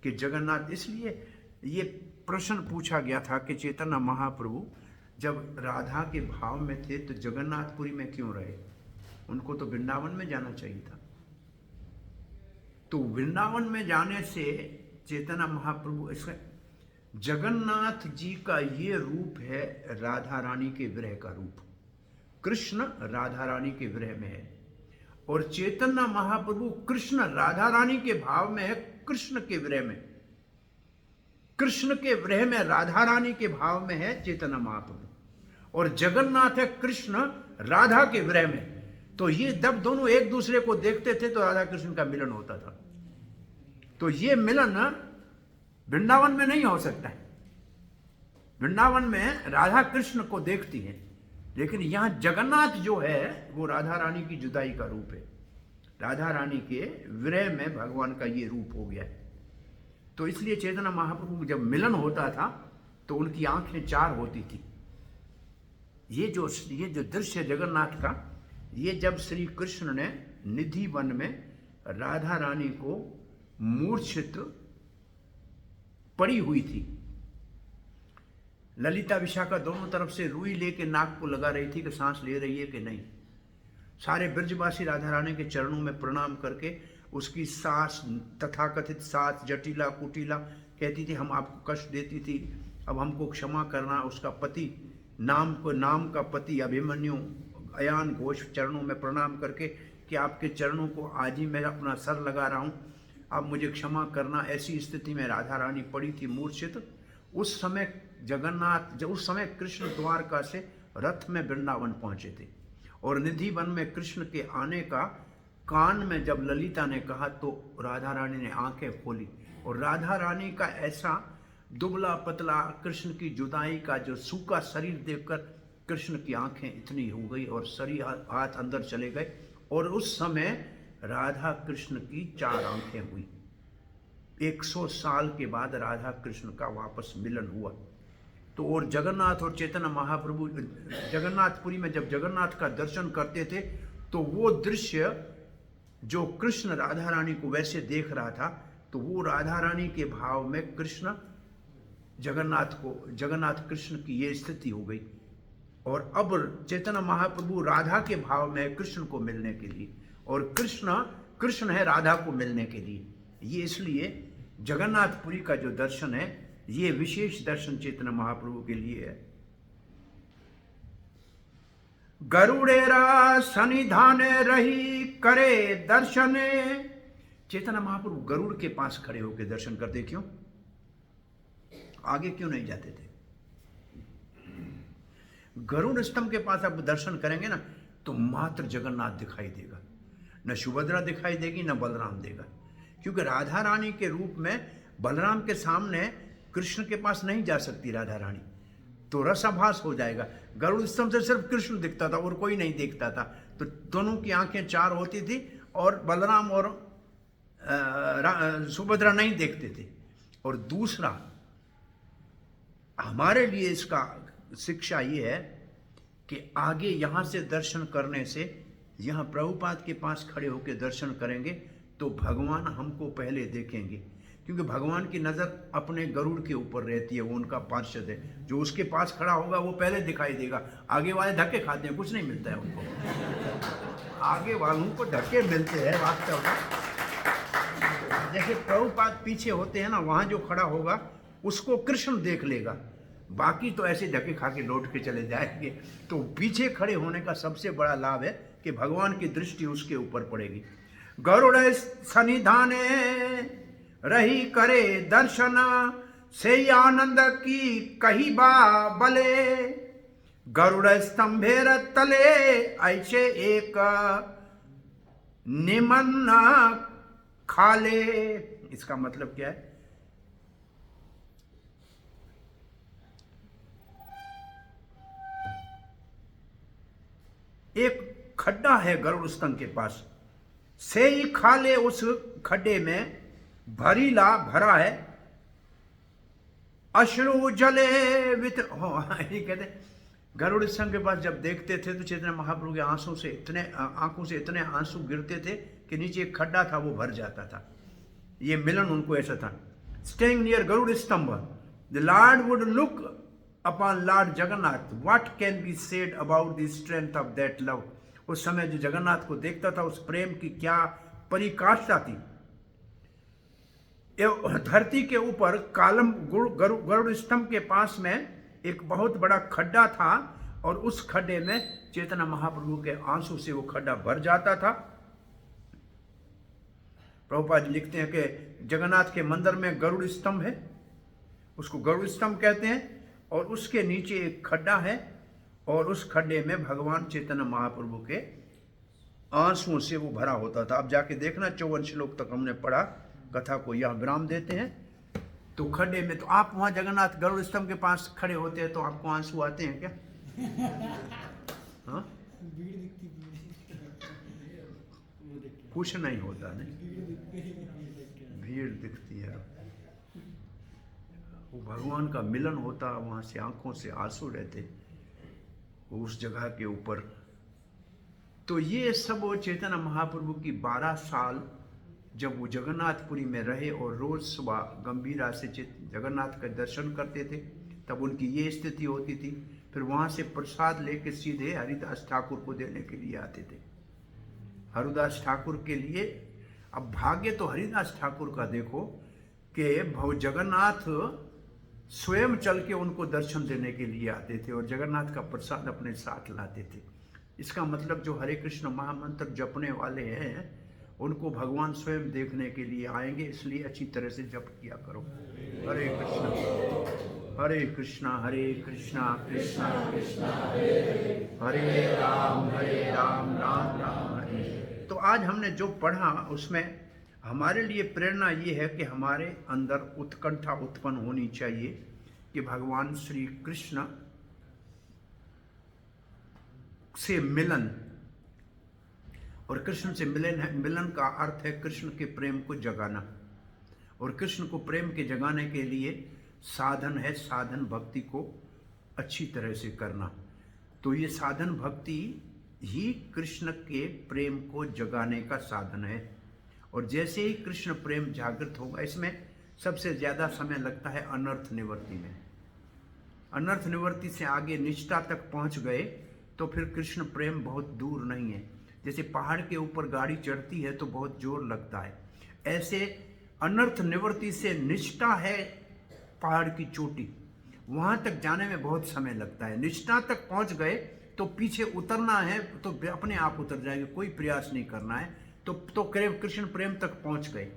कि जगन्नाथ, इसलिए ये प्रश्न पूछा गया था कि चैतन्य महाप्रभु जब राधा के भाव में थे तो जगन्नाथपुरी में क्यों रहे? उनको तो वृंदावन में जाना चाहिए था। तो वृंदावन में जाने से चैतन्य महाप्रभु, इसका जगन्नाथ जी का ये रूप है राधा रानी के विरह का रूप। कृष्ण राधा रानी के विरह में है और चैतन्य महाप्रभु कृष्ण राधा रानी के भाव में है, कृष्ण के विरह में। कृष्ण के विरह में राधा रानी के भाव में है चैतन्य महाप्रभु, और जगन्नाथ है कृष्ण राधा के विरह में। तो ये जब दोनों एक दूसरे को देखते थे तो राधा कृष्ण का मिलन होता था। तो ये मिलन वृंदावन में नहीं हो सकता है। वृंदावन में राधा कृष्ण को देखती है, लेकिन यहां जगन्नाथ जो है वो राधा रानी की जुदाई का रूप है। राधा रानी के विरह में भगवान का ये रूप हो गया है। तो इसलिए चैतन्य महाप्रभु जब मिलन होता था तो उनकी आंखें चार होती थी। ये जो दृश्य जगन्नाथ का, ये जब श्री कृष्ण ने निधि वन में राधा रानी को मूर्छित पड़ी हुई थी, ललिता विशाखा दोनों तरफ से रुई लेके नाक को लगा रही थी कि सांस ले रही है कि नहीं। सारे ब्रजवासी राधा रानी के चरणों में प्रणाम करके उसकी सास, तथाकथित सास जटिला कुटिला कहती थी हम आपको कष्ट देती थी, अब हमको क्षमा करना। उसका पति नाम का पति अभिमन्यु अयान घोष चरणों में प्रणाम करके कि आपके चरणों को आज ही मैं अपना सर लगा रहा हूँ, आप मुझे क्षमा करना। ऐसी स्थिति में राधा रानी पड़ी थी मूर्छित। उस समय उस समय कृष्ण द्वारका से रथ में वृंदावन पहुंचे थे और निधि वन में कृष्ण के आने का कान में जब ललिता ने कहा तो राधा रानी ने आंखें खोली और राधा रानी का ऐसा दुबला पतला कृष्ण की जुदाई का जो सूखा शरीर देखकर कृष्ण की आंखें इतनी हो गई और शरीर हाथ अंदर चले गए और उस समय राधा कृष्ण की चार आंखें हुई। 100 साल के बाद राधा कृष्ण का वापस मिलन हुआ। तो और जगन्नाथ और चैतन्य महाप्रभु जगन्नाथपुरी में जब जगन्नाथ का दर्शन करते थे तो वो दृश्य जो कृष्ण राधा रानी को वैसे देख रहा था, तो वो राधा रानी के भाव में कृष्ण जगन्नाथ कृष्ण की ये स्थिति हो गई। और अब चैतन्य महाप्रभु राधा के भाव में है कृष्ण को मिलने के लिए, और कृष्ण है राधा को मिलने के लिए। ये इसलिए जगन्नाथपुरी का जो दर्शन है ये विशेष दर्शन चैतन्य महाप्रभु के लिए है। गरुड़ेरा सनिधाने रही करे दर्शने। चैतन्य महाप्रभु गरुड़ के पास खड़े होकर दर्शन करते, क्यों? आगे क्यों नहीं जाते थे? गरुड़ स्तंभ के पास आप दर्शन करेंगे ना तो मात्र जगन्नाथ दिखाई देगा, न सुभद्रा दिखाई देगी न बलराम देगा, क्योंकि राधा रानी के रूप में बलराम के सामने कृष्ण के पास नहीं जा सकती राधा रानी, तो रसाभास हो जाएगा। गरुड़ स्तंभ से सिर्फ कृष्ण दिखता था और कोई नहीं देखता था, तो दोनों की आंखें चार होती थी और बलराम और सुभद्रा नहीं देखते थे। और दूसरा हमारे लिए इसका शिक्षा ये है कि आगे यहाँ से दर्शन करने से, यहाँ प्रभुपाद के पास खड़े होकर दर्शन करेंगे तो भगवान हमको पहले देखेंगे, क्योंकि भगवान की नज़र अपने गरुड़ के ऊपर रहती है, वो उनका पार्षद है। जो उसके पास खड़ा होगा वो पहले दिखाई देगा। आगे वाले धक्के खाते हैं, कुछ नहीं मिलता है उनको। आगे वालों को धक्के मिलते हैं वास्तव में। जैसे प्रभुपाद पीछे होते हैं ना, वहाँ जो खड़ा होगा उसको कृष्ण देख लेगा, बाकी तो ऐसे धक्के खा के लौट के चले जाएंगे। तो पीछे खड़े होने का सबसे बड़ा लाभ है कि भगवान की दृष्टि उसके ऊपर पड़ेगी। गरुड़ सनिधाने रही करे दर्शन, से आनंद की कही बा बले, गरुड़ स्तंभेर तले ऐसे एक निमन खाले। इसका मतलब क्या है? एक खड्डा है गरुड़ स्तंभ के पास, से ही खाले, उस खड्डे में भरीला भरा है, अश्रु जले वित ये कहते गरुड़ स्तंभ के पास जब देखते थे तो चैतन्य महाप्रभु के आंसू से आंखों से इतने आंसू गिरते थे कि नीचे एक खड्डा था वो भर जाता था। ये मिलन उनको ऐसा था। स्टेइंग नियर गरुड़ स्तंभ, the Lord would look upon Lord Jagannath, what can be said about the strength of that love. उस समय जो जगन्नाथ को देखता था उस प्रेम की क्या परिकाष्ठा थी। धरती के ऊपर कालम गरुड़ स्तंभ के पास में एक बहुत बड़ा खड्डा था और उस खड्डे में चैतन्य महाप्रभु के आंसू से वो खड्डा भर जाता था। प्रभुपाद जी लिखते हैं कि जगन्नाथ के मंदिर में गरुड़ स्तंभ है, उसको गरुड़ स्तंभ कहते हैं, और उसके नीचे एक खड्डा है और उस खड्डे में भगवान चैतन्य महाप्रभु के आंसुओं से वो भरा होता था। अब जाके देखना 54 श्लोक तक हमने पढ़ा, कथा को यहाँ विराम देते हैं। तो खड्डे में, तो आप वहाँ जगन्नाथ गरुड़ स्तंभ के पास खड़े होते हैं तो आपको आंसू आते हैं क्या? हाँ, कुछ नहीं होता, नहीं भीड़ दिखती है। वो भगवान का मिलन होता, वहाँ से आंखों से आंसू रहते उस जगह के ऊपर। तो ये सब वो चैतन्य महाप्रभु की 12 साल जब वो जगन्नाथपुरी में रहे और रोज सुबह गंभीरा से जगन्नाथ का दर्शन करते थे, तब उनकी ये स्थिति होती थी। फिर वहाँ से प्रसाद लेके सीधे हरिदास ठाकुर को देने के लिए आते थे। हरिदास ठाकुर के लिए, अब भाग्य तो हरिदास ठाकुर का देखो कि जगन्नाथ स्वयं चल के उनको दर्शन देने के लिए आते थे और जगन्नाथ का प्रसाद अपने साथ लाते थे। इसका मतलब जो हरे कृष्ण महामंत्र जपने वाले हैं उनको भगवान स्वयं देखने के लिए आएंगे, इसलिए अच्छी तरह से जप किया करो। हरे कृष्णा हरे कृष्णा कृष्णा कृष्णा हरे राम राम राम हरे। तो आज हमने जो पढ़ा उसमें हमारे लिए प्रेरणा ये है कि हमारे अंदर उत्कंठा उत्पन्न होनी चाहिए कि भगवान श्री कृष्ण से मिलन, और कृष्ण से मिलन का अर्थ है कृष्ण के प्रेम को जगाना, और कृष्ण को प्रेम के जगाने के लिए साधन है, साधन भक्ति को अच्छी तरह से करना। तो ये साधन भक्ति ही कृष्ण के प्रेम को जगाने का साधन है। और जैसे ही कृष्ण प्रेम जागृत होगा, इसमें सबसे ज़्यादा समय लगता है अनर्थ निवृत्ति में। अनर्थ निवृत्ति से आगे निष्ठा तक पहुंच गए तो फिर कृष्ण प्रेम बहुत दूर नहीं है। जैसे पहाड़ के ऊपर गाड़ी चढ़ती है तो बहुत जोर लगता है, ऐसे अनर्थ निवृत्ति से निष्ठा है पहाड़ की चोटी, वहां तक जाने में बहुत समय लगता है। निष्ठा तक पहुंच गए तो पीछे उतरना है तो अपने आप उतर जाएंगे, कोई प्रयास नहीं करना है। तो कृष्ण प्रेम तक पहुंच गए।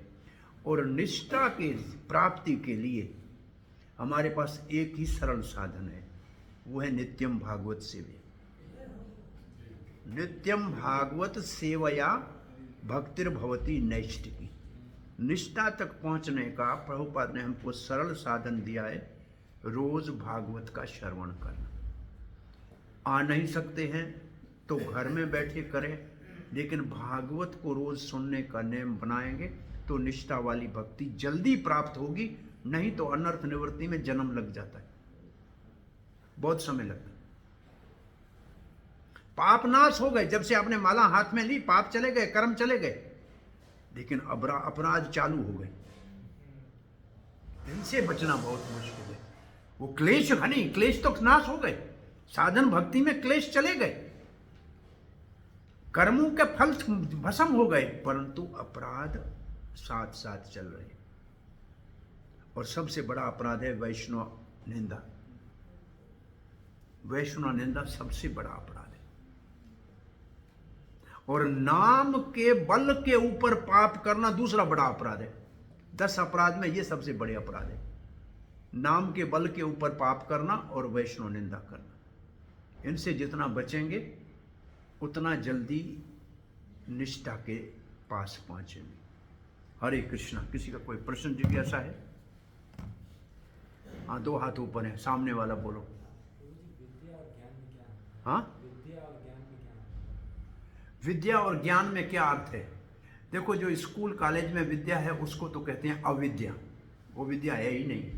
और निष्ठा के प्राप्ति के लिए हमारे पास एक ही सरल साधन है, वो है नित्यम भागवत सेवा। नित्यम भागवत सेवया भक्तिर्भवती नैष्ठिकी। निष्ठा तक पहुंचने का प्रभुपाद ने हमको सरल साधन दिया है, रोज भागवत का श्रवण करना। आ नहीं सकते हैं तो घर में बैठे करें, लेकिन भागवत को रोज सुनने का नियम बनाएंगे तो निष्ठा वाली भक्ति जल्दी प्राप्त होगी। नहीं तो अनर्थ निवृत्ति में जन्म लग जाता है, बहुत समय लगता है। पाप नाश हो गए, जब से आपने माला हाथ में ली पाप चले गए, कर्म चले गए, लेकिन अपराध चालू हो गए। इनसे बचना बहुत मुश्किल है। वो क्लेश घनी, क्लेश तो नाश हो गए, साधन भक्ति में क्लेश चले गए, कर्मों के फल भस्म हो गए, परंतु अपराध साथ साथ चल रहे। और सबसे बड़ा अपराध है वैष्णव निंदा। वैष्णव निंदा सबसे बड़ा अपराध है। और नाम के बल के ऊपर पाप करना दूसरा बड़ा अपराध है। 10 अपराध में ये सबसे बड़े अपराध है। नाम के बल के ऊपर पाप करना और वैष्णव निंदा करना, इनसे जितना बचेंगे उतना जल्दी निष्ठा के पास पहुंचेंगे। हरे कृष्णा। किसी का कोई प्रश्न जिज्ञासा है? हाँ, 2 हाथ ऊपर है, सामने वाला बोलो। हाँ, विद्या और ज्ञान में क्या अर्थ है? देखो, जो स्कूल कॉलेज में विद्या है उसको तो कहते हैं अविद्या, वो विद्या है ही नहीं।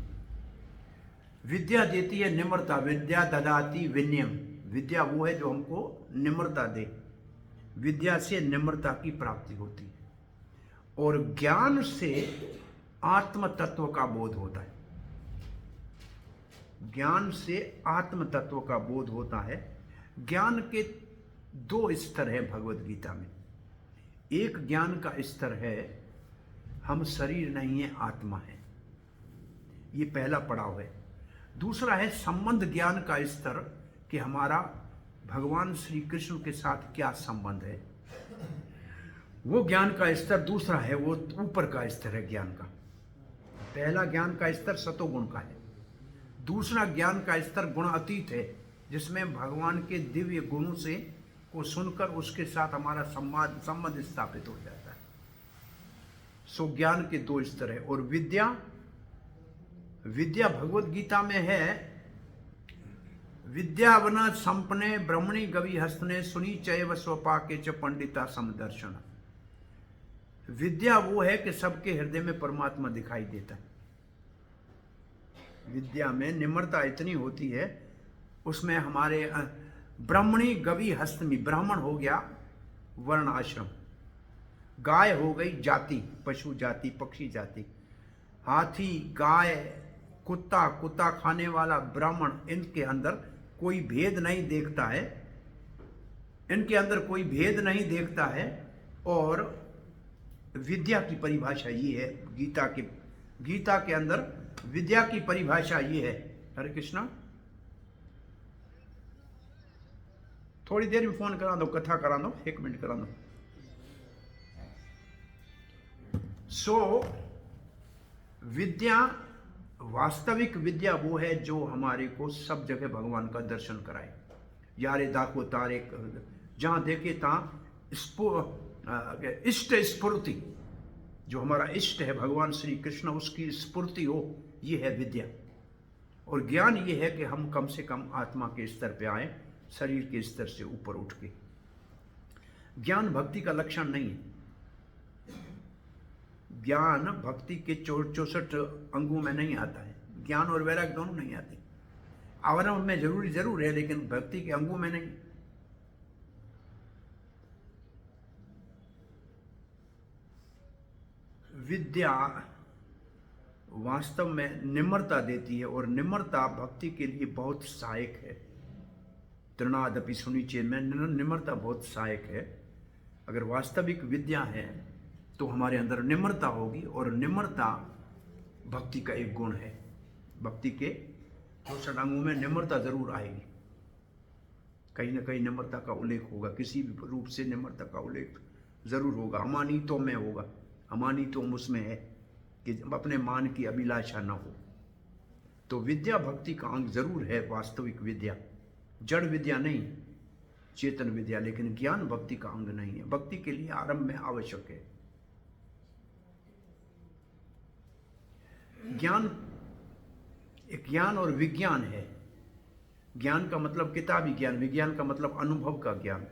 विद्या देती है निम्रता, विद्या ददाति विनयम। विद्या वो है जो हमको निम्रता दे, विद्या से निम्रता की प्राप्ति होती है। और ज्ञान से आत्म तत्व का बोध होता है, ज्ञान से आत्म तत्व का बोध होता है। ज्ञान के 2 स्तर है भगवत गीता में। एक ज्ञान का स्तर है हम शरीर नहीं है, आत्मा है, ये पहला पड़ाव है। दूसरा है संबंध ज्ञान का स्तर कि हमारा भगवान श्री कृष्ण के साथ क्या संबंध है, वो ज्ञान का स्तर दूसरा है, वो ऊपर का स्तर है ज्ञान का। पहला ज्ञान का स्तर सतोगुण का है, दूसरा ज्ञान का स्तर गुण अतीत है, जिसमें भगवान के दिव्य गुणों से को सुनकर उसके साथ हमारा संबंध स्थापित हो जाता है। सो ज्ञान के 2 स्तर है। और विद्या, विद्या भगवत गीता में है, विद्यावना संपने ब्रह्मणि गवि हस्तने सुनी चैव स्वपाके च पंडिता समदर्शन। विद्या वो है कि सबके हृदय में परमात्मा दिखाई देता है। विद्या में निम्रता इतनी होती है, उसमें हमारे ब्राह्मणी गवि हस्तमी, ब्राह्मण हो गया वर्ण आश्रम, गाय हो गई जाति, पशु जाति, पक्षी जाति, हाथी, गाय, कुत्ता, कुत्ता खाने वाला ब्राह्मण, इनके अंदर कोई भेद नहीं देखता है, इनके अंदर कोई भेद नहीं देखता है। और विद्या की परिभाषा ये है, गीता के अंदर विद्या की परिभाषा ये है। हरे कृष्णा। थोड़ी देर में फोन करा दो, कथा करा दो, 1 मिनट करा दो। विद्या, वास्तविक विद्या वो है जो हमारे को सब जगह भगवान का दर्शन कराए। यारे दाखो तारे, जहां देखे तहां इष्ट स्फूर्ति, जो हमारा इष्ट है भगवान श्री कृष्ण, उसकी स्फूर्ति हो, ये है विद्या। और ज्ञान ये है कि हम कम से कम आत्मा के स्तर पे आए, शरीर के स्तर से ऊपर उठ के। ज्ञान भक्ति का लक्षण नहीं है। ज्ञान भक्ति के 64 अंगों में नहीं आता है। ज्ञान और वैराग्य दोनों नहीं आते। आवरण में जरूर है, लेकिन भक्ति के अंगों में नहीं। विद्या वास्तव में निम्रता देती है, और निम्रता भक्ति के लिए बहुत सहायक है। तृणादपि सुनिचे में निम्रता बहुत सहायक है। अगर वास्तविक विद्या है तो हमारे अंदर निम्रता होगी, और निम्रता भक्ति का एक गुण है। भक्ति के 64 अंगों में निम्रता जरूर आएगी, कहीं ना कहीं निम्रता का उल्लेख होगा, किसी भी रूप से निम्रता का उल्लेख जरूर होगा। अमानितो में होगा, अमानितो उसमें है कि अपने मान की अभिलाषा न हो। तो विद्या भक्ति का अंग जरूर है, वास्तविक विद्या, जड़ विद्या नहीं, चेतन विद्या। लेकिन ज्ञान भक्ति का अंग नहीं है, भक्ति के लिए आरंभ में आवश्यक है। ज्ञान और विज्ञान है। ज्ञान का मतलब किताबी ज्ञान, विज्ञान का मतलब अनुभव का ज्ञान।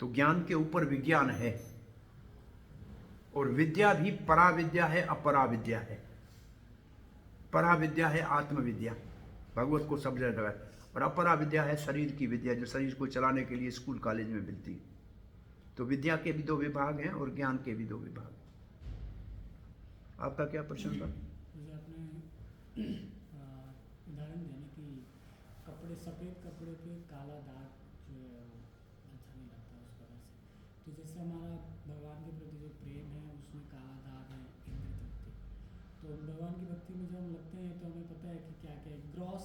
तो ज्ञान के ऊपर विज्ञान है। और विद्या भी पराविद्या है, अपराविद्या है। पराविद्या है आत्मविद्या, भगवत को समझा जाता है, और अपराविद्या है शरीर की विद्या, जो शरीर को चलाने के लिए स्कूल कॉलेज में मिलती है। तो विद्या के भी 2 विभाग हैं और ज्ञान के भी 2 विभाग। आपका क्या प्रश्न था? आपने उदाहरण देने कि कपड़े, सफ़ेद कपड़े पे काला दाग जो है अच्छा नहीं लगता उस वजह से। तो जैसे हमारा भगवान के प्रति जो प्रेम है उसमें काला दाग है इंद्र तृप्ति। तो भगवान की भक्ति में जब हम लगते हैं तो हमें पता है कि क्या क्या है, ग्रॉस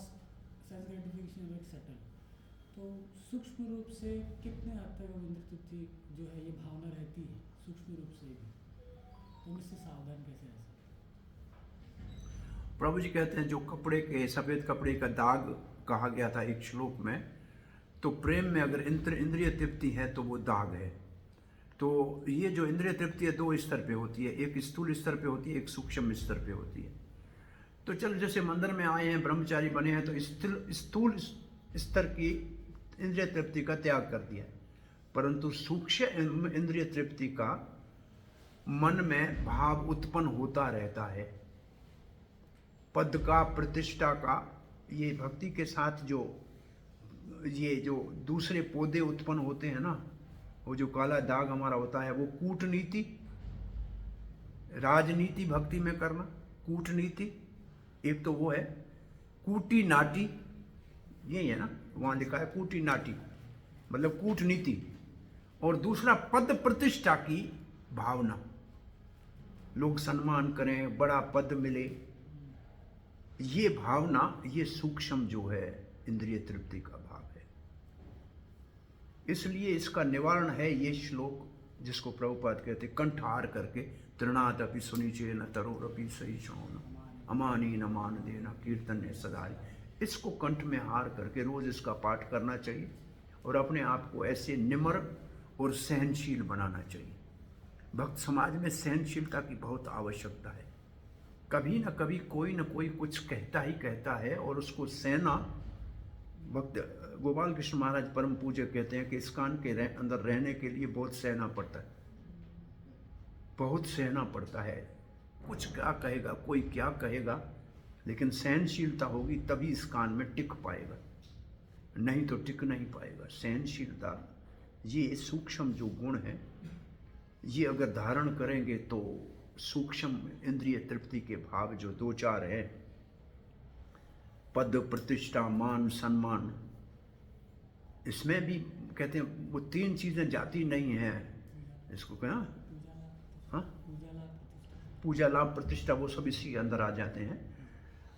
सेंस ग्रेटिफिकेशन एक सेटल। तो सूक्ष्म रूप से कितने हद तक इंद्र तृप्ति जो है ये भावना रहती है, सूक्ष्म रूप से भी। तो तो उससे सावधान कैसे रह सकते प्रभु जी कहते हैं जो कपड़े के सफ़ेद कपड़े का दाग कहा गया था एक श्लोक में, तो प्रेम में अगर इंद्रिय तृप्ति है तो वो दाग है। तो ये जो इंद्रिय तृप्ति है दो स्तर पे होती है, एक स्थूल स्तर पे होती है, एक सूक्ष्म स्तर पे होती है। तो चल जैसे मंदिर में आए हैं, ब्रह्मचारी बने हैं, तो स्थूल स्तर की इंद्रिय तृप्ति का त्याग कर दिया, परंतु सूक्ष्म इंद्रिय तृप्ति का मन में भाव उत्पन्न होता रहता है। पद का, प्रतिष्ठा का, ये भक्ति के साथ जो ये जो दूसरे पौधे उत्पन्न होते हैं ना, वो जो काला दाग हमारा होता है, वो कूटनीति, राजनीति भक्ति में करना, कूटनीति, एक तो वो है कूटी नाटी, यही है ना, वहाँ लिखा है कूटी नाटी मतलब कूटनीति, और दूसरा पद प्रतिष्ठा की भावना, लोग सम्मान करें, बड़ा पद मिले, ये भावना, ये सूक्ष्म जो है इंद्रिय तृप्ति का भाव है। इसलिए इसका निवारण है ये श्लोक, जिसको प्रभुपाद कहते कंठार करके, तृणात अपि सुनिचे न तरोरपि सहिष्णु अमानी न मान देना कीर्तन सदाई। इसको कंठ में हार करके रोज इसका पाठ करना चाहिए और अपने आप को ऐसे निम्र और सहनशील बनाना चाहिए। भक्त समाज में सहनशीलता की बहुत आवश्यकता है। कभी न कभी कोई न कोई कुछ कहता ही कहता है और उसको सहना। भक्त गोपाल कृष्ण महाराज परम पूज्य कहते हैं कि इस्कान के अंदर रहने के लिए बहुत सहना पड़ता है, बहुत सहना पड़ता है। कुछ क्या कहेगा, कोई क्या कहेगा, लेकिन सहनशीलता होगी तभी इस्कान में टिक पाएगा, नहीं तो टिक नहीं पाएगा। सहनशीलता, ये सूक्ष्म जो गुण है, ये अगर धारण करेंगे तो सूक्ष्म इंद्रिय तृप्ति के भाव जो दो चार है, पद प्रतिष्ठा मान सम्मान, इसमें भी कहते हैं वो तीन चीज़ें जाती नहीं हैं। इसको क्या, हाँ, पूजा लाभ प्रतिष्ठा, वो सब इसी के अंदर आ जाते हैं।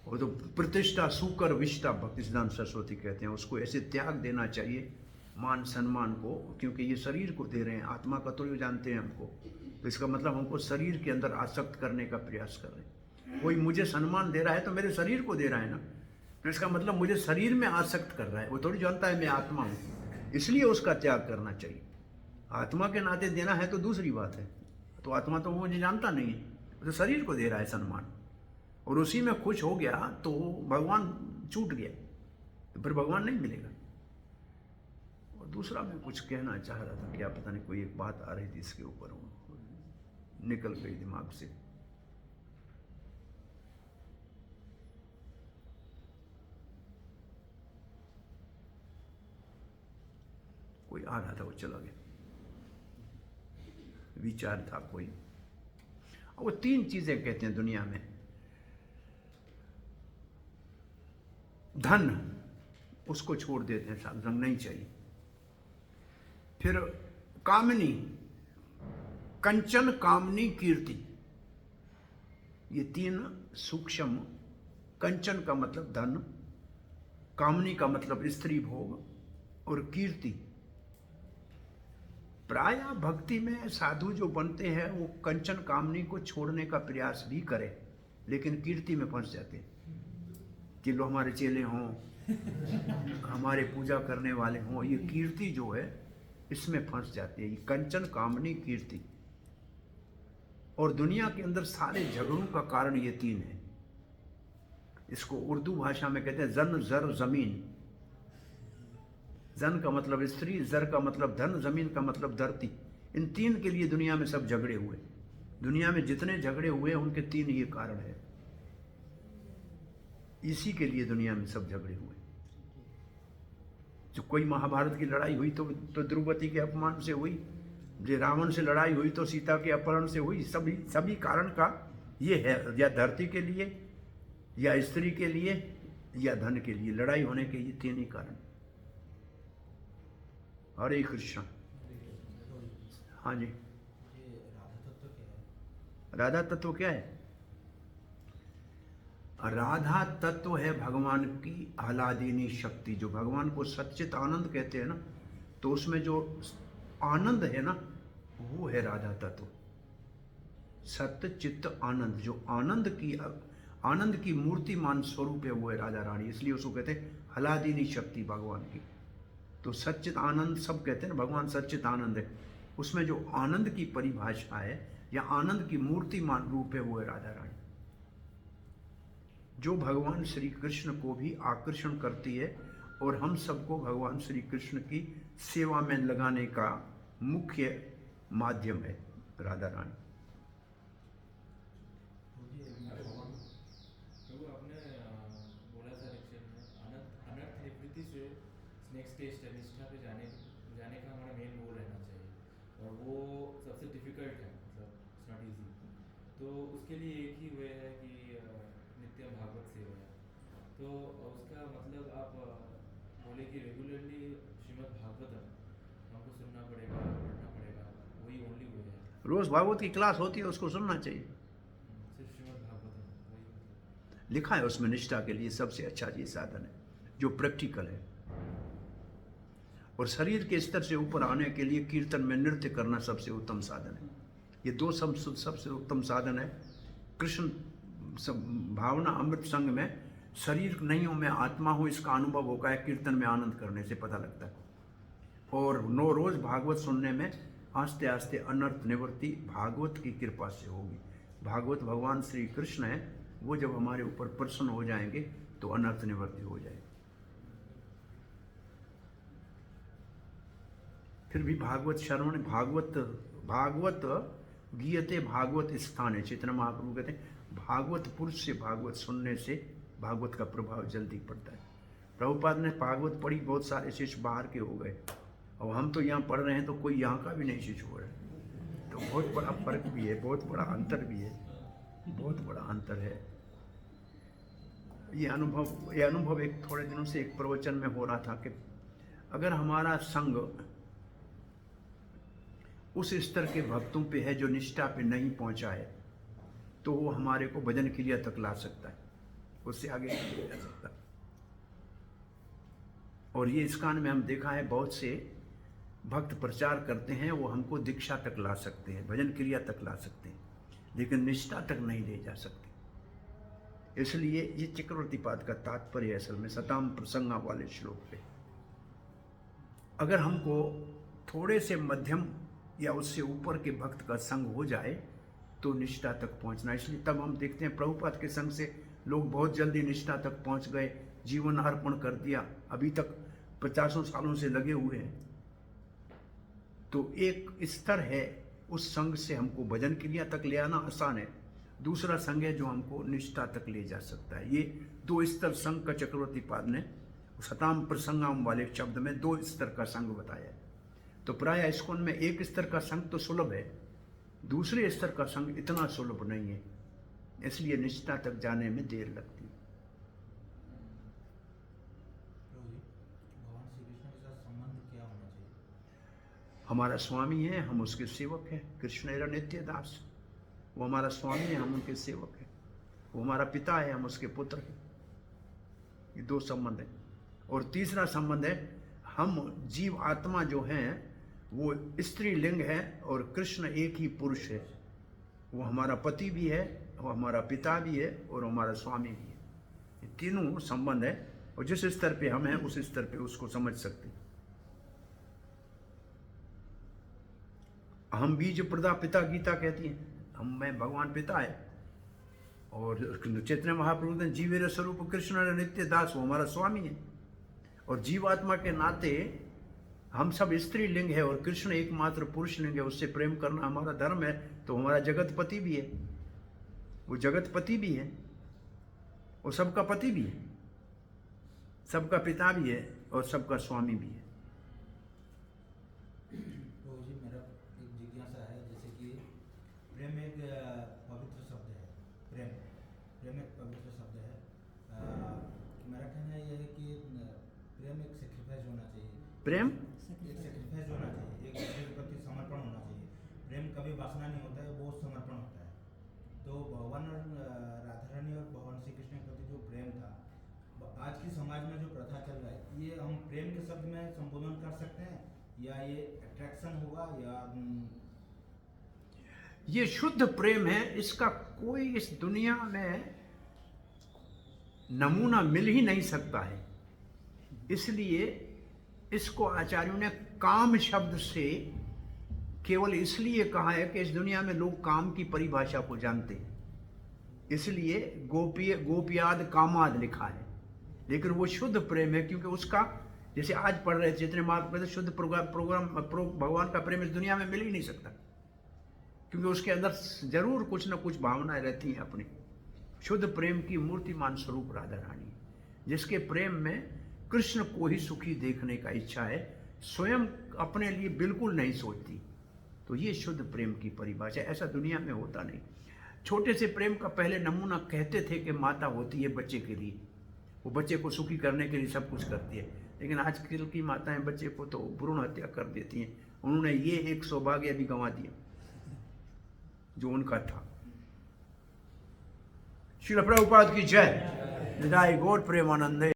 वो तो प्रतिष्ठा सुकर विष्ठा भक्ति सिद्धांत सरस्वती कहते हैं, उसको ऐसे त्याग देना चाहिए मान सम्मान को, क्योंकि ये शरीर को दे रहे हैं, आत्मा का तो ये जानते हैं हमको, तो इसका मतलब हमको शरीर के अंदर आसक्त करने का प्रयास कर रहे हैं। कोई मुझे सम्मान दे रहा है तो मेरे शरीर को दे रहा है ना, तो इसका मतलब मुझे शरीर में आसक्त कर रहा है, वो थोड़ी जानता है मैं आत्मा हूँ, इसलिए उसका त्याग करना चाहिए। आत्मा के नाते देना है तो दूसरी बात है, तो आत्मा तो वो मुझे जानता नहीं है, तो शरीर को दे रहा है सम्मान, और उसी में खुश हो गया तो भगवान छूट गया, तो फिर भगवान नहीं मिलेगा। और दूसरा मैं कुछ कहना चाह रहा था, क्या पता नहीं, कोई एक बात आ रही थी इसके ऊपर, निकल गई दिमाग से। कोई आ रहा था, वो चला गया, विचार था कोई। वो तीन चीजें कहते हैं दुनिया में, धन उसको छोड़ देते हैं, संग नहीं चाहिए। फिर कामनी, कंचन कामनी कीर्ति, ये तीन सूक्ष्म, कंचन का मतलब धन, कामनी का मतलब स्त्री भोग, और कीर्ति। प्रायः भक्ति में साधु जो बनते हैं वो कंचन कामनी को छोड़ने का प्रयास भी करें, लेकिन कीर्ति में फंस जाते हैं कि लोग हमारे चेले हों, हमारे पूजा करने वाले हों, ये कीर्ति जो है इसमें फंस जाती है, ये कंचन कामनी कीर्ति। और दुनिया के अंदर सारे झगड़ों का कारण ये तीन है। इसको उर्दू भाषा में कहते हैं जन जर जमीन। जन का मतलब स्त्री, जर का मतलब धन, जमीन का मतलब धरती। इन तीन के लिए दुनिया में सब झगड़े हुए। दुनिया में जितने झगड़े हुए उनके तीन ये कारण है, इसी के लिए दुनिया में सब झगड़े हुए। जो कोई महाभारत की लड़ाई हुई तो द्रौपदी के अपमान से हुई, जो रावण से लड़ाई हुई तो सीता के अपहरण से हुई। सभी कारण का ये है, या धरती के लिए, या स्त्री के लिए, या धन के लिए लड़ाई होने के ये तीन ही कारण। हरे कृष्ण। हाँ जी, राधा तत्व क्या है? राधा तत्व है भगवान की आह्लादिनी शक्ति। जो भगवान को सच्चित आनंद कहते हैं ना, तो उसमें जो आनंद है ना, वो है राधा तत्व। सत्य चित्त आनंद, जो आनंद की मूर्तिमान स्वरूप है वो है राधा रानी, इसलिए उसको कहते हैं हलादीनी शक्ति भगवान की। तो सच्चित आनंद सब कहते हैं ना, भगवान सच्चित आनंद है, उसमें जो आनंद की परिभाषा है या आनंद की मूर्तिमान रूप है वो है राधा रानी, जो भगवान श्री कृष्ण को भी आकर्षण करती है और हम सबको भगवान श्री कृष्ण की सेवा में लगाने का मुख्य माध्यम है राधा रानी। प्रभु आपने बोला था लेक्चर में अनर्थ निवृत्ति से नेक्स्ट स्टेज है निष्ठा पे जाने का हमारा मेन गोल रहना चाहिए, और वो सबसे डिफिकल्ट है, मतलब इट्स नॉट इजी। तो उसके लिए एक ही वे है कि नित्य भागवत सेवा है। तो उसका मतलब आप बोले कि रेगुलरली श्रीमद् भागवतम हमको सुनना पड़ेगा, पढ़ना पड़ेगा, वही ओनली वे है। रोज भागवत की क्लास होती है, उसको सुनना चाहिए। सिर्फ श्रीमद् भागवतम वही मतलब लिखा है उसमें निष्ठा के लिए सबसे अच्छा ये साधन है जो प्रैक्टिकल है। और शरीर के स्तर से ऊपर आने के लिए कीर्तन में नृत्य करना सबसे उत्तम साधन है। ये दो सबसे उत्तम साधन है। कृष्ण भावना अमृत संग में शरीर नहीं हो, मैं आत्मा हूँ, इसका अनुभव होगा है कीर्तन में आनंद करने से पता लगता है। और रोज भागवत सुनने में आस्ते आस्ते अनर्थ निवृत्ति भागवत की कृपा से होगी। भागवत भगवान श्री कृष्ण है, वो जब हमारे ऊपर प्रसन्न हो जाएंगे तो अनर्थ निवृत्ति हो जाएगी। फिर भी भागवत श्रवण, भागवत गीयते भागवत स्थान है। चैतन्य महाप्रभु कहते हैं भागवत पुरुष से भागवत सुनने से भागवत का प्रभाव जल्दी पड़ता है। प्रभुपाद ने भागवत पढ़ी, बहुत सारे शिष्य बाहर के हो गए, और हम तो यहाँ पढ़ रहे हैं तो कोई यहाँ का भी नहीं शिष्य हो रहा है। तो बहुत बड़ा फर्क भी है, बहुत बड़ा अंतर भी है, बहुत बड़ा अंतर है। ये अनुभव एक थोड़े दिनों से एक प्रवचन में हो रहा था कि अगर हमारा संग उस स्तर के भक्तों पे है जो निष्ठा पे नहीं पहुंचा है, तो वो हमारे को भजन क्रिया तक ला सकता है, उससे आगे नहीं ले जा सकता। और ये इस कान में हम देखा है, बहुत से भक्त प्रचार करते हैं, वो हमको दीक्षा तक ला सकते हैं, भजन क्रिया तक ला सकते हैं, लेकिन निष्ठा तक नहीं ले जा सकते। इसलिए ये चक्रवर्तीपाद का तात्पर्य है असल में सताम प्रसंगा वाले श्लोक पे। अगर हमको थोड़े से मध्यम या उससे ऊपर के भक्त का संग हो जाए तो निष्ठा तक पहुंचना। इसलिए तब हम देखते हैं प्रभुपाद के संग से लोग बहुत जल्दी निष्ठा तक पहुंच गए, जीवन अर्पण कर दिया, अभी तक 50 सालों से लगे हुए हैं। तो एक स्तर है, उस संग से हमको भजन क्रिया तक ले आना आसान है। दूसरा संग है जो हमको निष्ठा तक ले जा सकता है। ये दो स्तर संग का चक्रवर्तीपाद ने सताम प्रसंगाम वाले शब्द में 2 स्तर का संग बताया है। तो प्राय इस्कॉन में एक स्तर का संग तो सुलभ है, दूसरे स्तर का संग इतना सुलभ नहीं है, इसलिए निष्ठा तक जाने में देर लगती है। भगवान श्री कृष्ण के साथ संबंध क्या होना चाहिए? हमारा स्वामी है, हम उसके सेवक हैं। कृष्ण एरा नित्य दास, वो हमारा स्वामी है, हम उनके सेवक हैं। वो हमारा पिता है, हम उसके पुत्र हैं। ये 2 संबंध है। और तीसरा संबंध है, हम जीव आत्मा जो हैं वो स्त्रीलिंग है और कृष्ण एक ही पुरुष है। वो हमारा पति भी है, वो हमारा पिता भी है और हमारा स्वामी भी है। ये तीनों संबंध है, और जिस स्तर पे हम हैं उस स्तर पे उसको समझ सकते हैं। हम बीज प्रदा पिता गीता कहती है, मैं भगवान पिता है। और चैतन्य महाप्रभु ने जीवेर स्वरूप कृष्ण नित्य दास, वो हमारा स्वामी है। और जीवात्मा के नाते हम सब स्त्रीलिंग है और कृष्ण एकमात्र पुरुष लिंग है, उससे प्रेम करना हमारा धर्म है। तो हमारा जगतपति भी है, वो जगतपति भी है, वो सबका पति भी है, सबका पिता भी है और सबका स्वामी भी है। तो जी मेरा एक जिज्ञासा है, जैसे कि प्रेम एक पवित्र शब्द है, प्रेम एक पवित्र शब्द है। मेरा कहना यह है कि प्रेम एक सेक्रीफाइस होना चाहिए। प्रेम एक सेक्रीफाइस होना चाहिए, एक दूसरे के प्रति समर्पण होना चाहिए। प्रेम कभी वासना नहीं होता है, वो समर्पण होता है। तो भगवान राधा रानी और भगवान श्री कृष्ण के प्रति जो प्रेम था, आज की समाज में जो प्रथा चल रहा है, ये हम प्रेम के शब्द में संबोधन कर सकते हैं, या ये अट्रैक्शन होगा, या ये शुद्ध प्रेम है, इसका कोई इस दुनिया में नमूना मिल ही नहीं सकता है। इसलिए इसको आचार्यों ने काम शब्द से केवल इसलिए कहा है कि इस दुनिया में लोग काम की परिभाषा को जानते हैं, इसलिए गोपियाद कामाद लिखा है। लेकिन वो शुद्ध प्रेम है, क्योंकि उसका, जैसे आज पढ़ रहे थे चैतन्य महाप्रभु, शुद्ध प्रोग्राम भगवान का प्रेम इस दुनिया में मिल ही नहीं सकता, क्योंकि उसके अंदर जरूर कुछ न कुछ भावनाएं रहती हैं अपनी। शुद्ध प्रेम की मूर्तिमान स्वरूप राधा रानी, जिसके प्रेम में कृष्ण को ही सुखी देखने का इच्छा है, स्वयं अपने लिए बिल्कुल नहीं सोचती। तो ये शुद्ध प्रेम की परिभाषा, ऐसा दुनिया में होता नहीं। छोटे से प्रेम का पहले नमूना कहते थे कि माता होती है बच्चे के लिए, वो बच्चे को सुखी करने के लिए सब कुछ करती है। लेकिन आजकल की माताएं बच्चे को तो भ्रूण हत्या कर देती हैं। उन्होंने ये एक सौभाग्य भी गंवा दिया जो उनका था। श्रील प्रभुपाद की जय। निताई गौर प्रेमानंदे।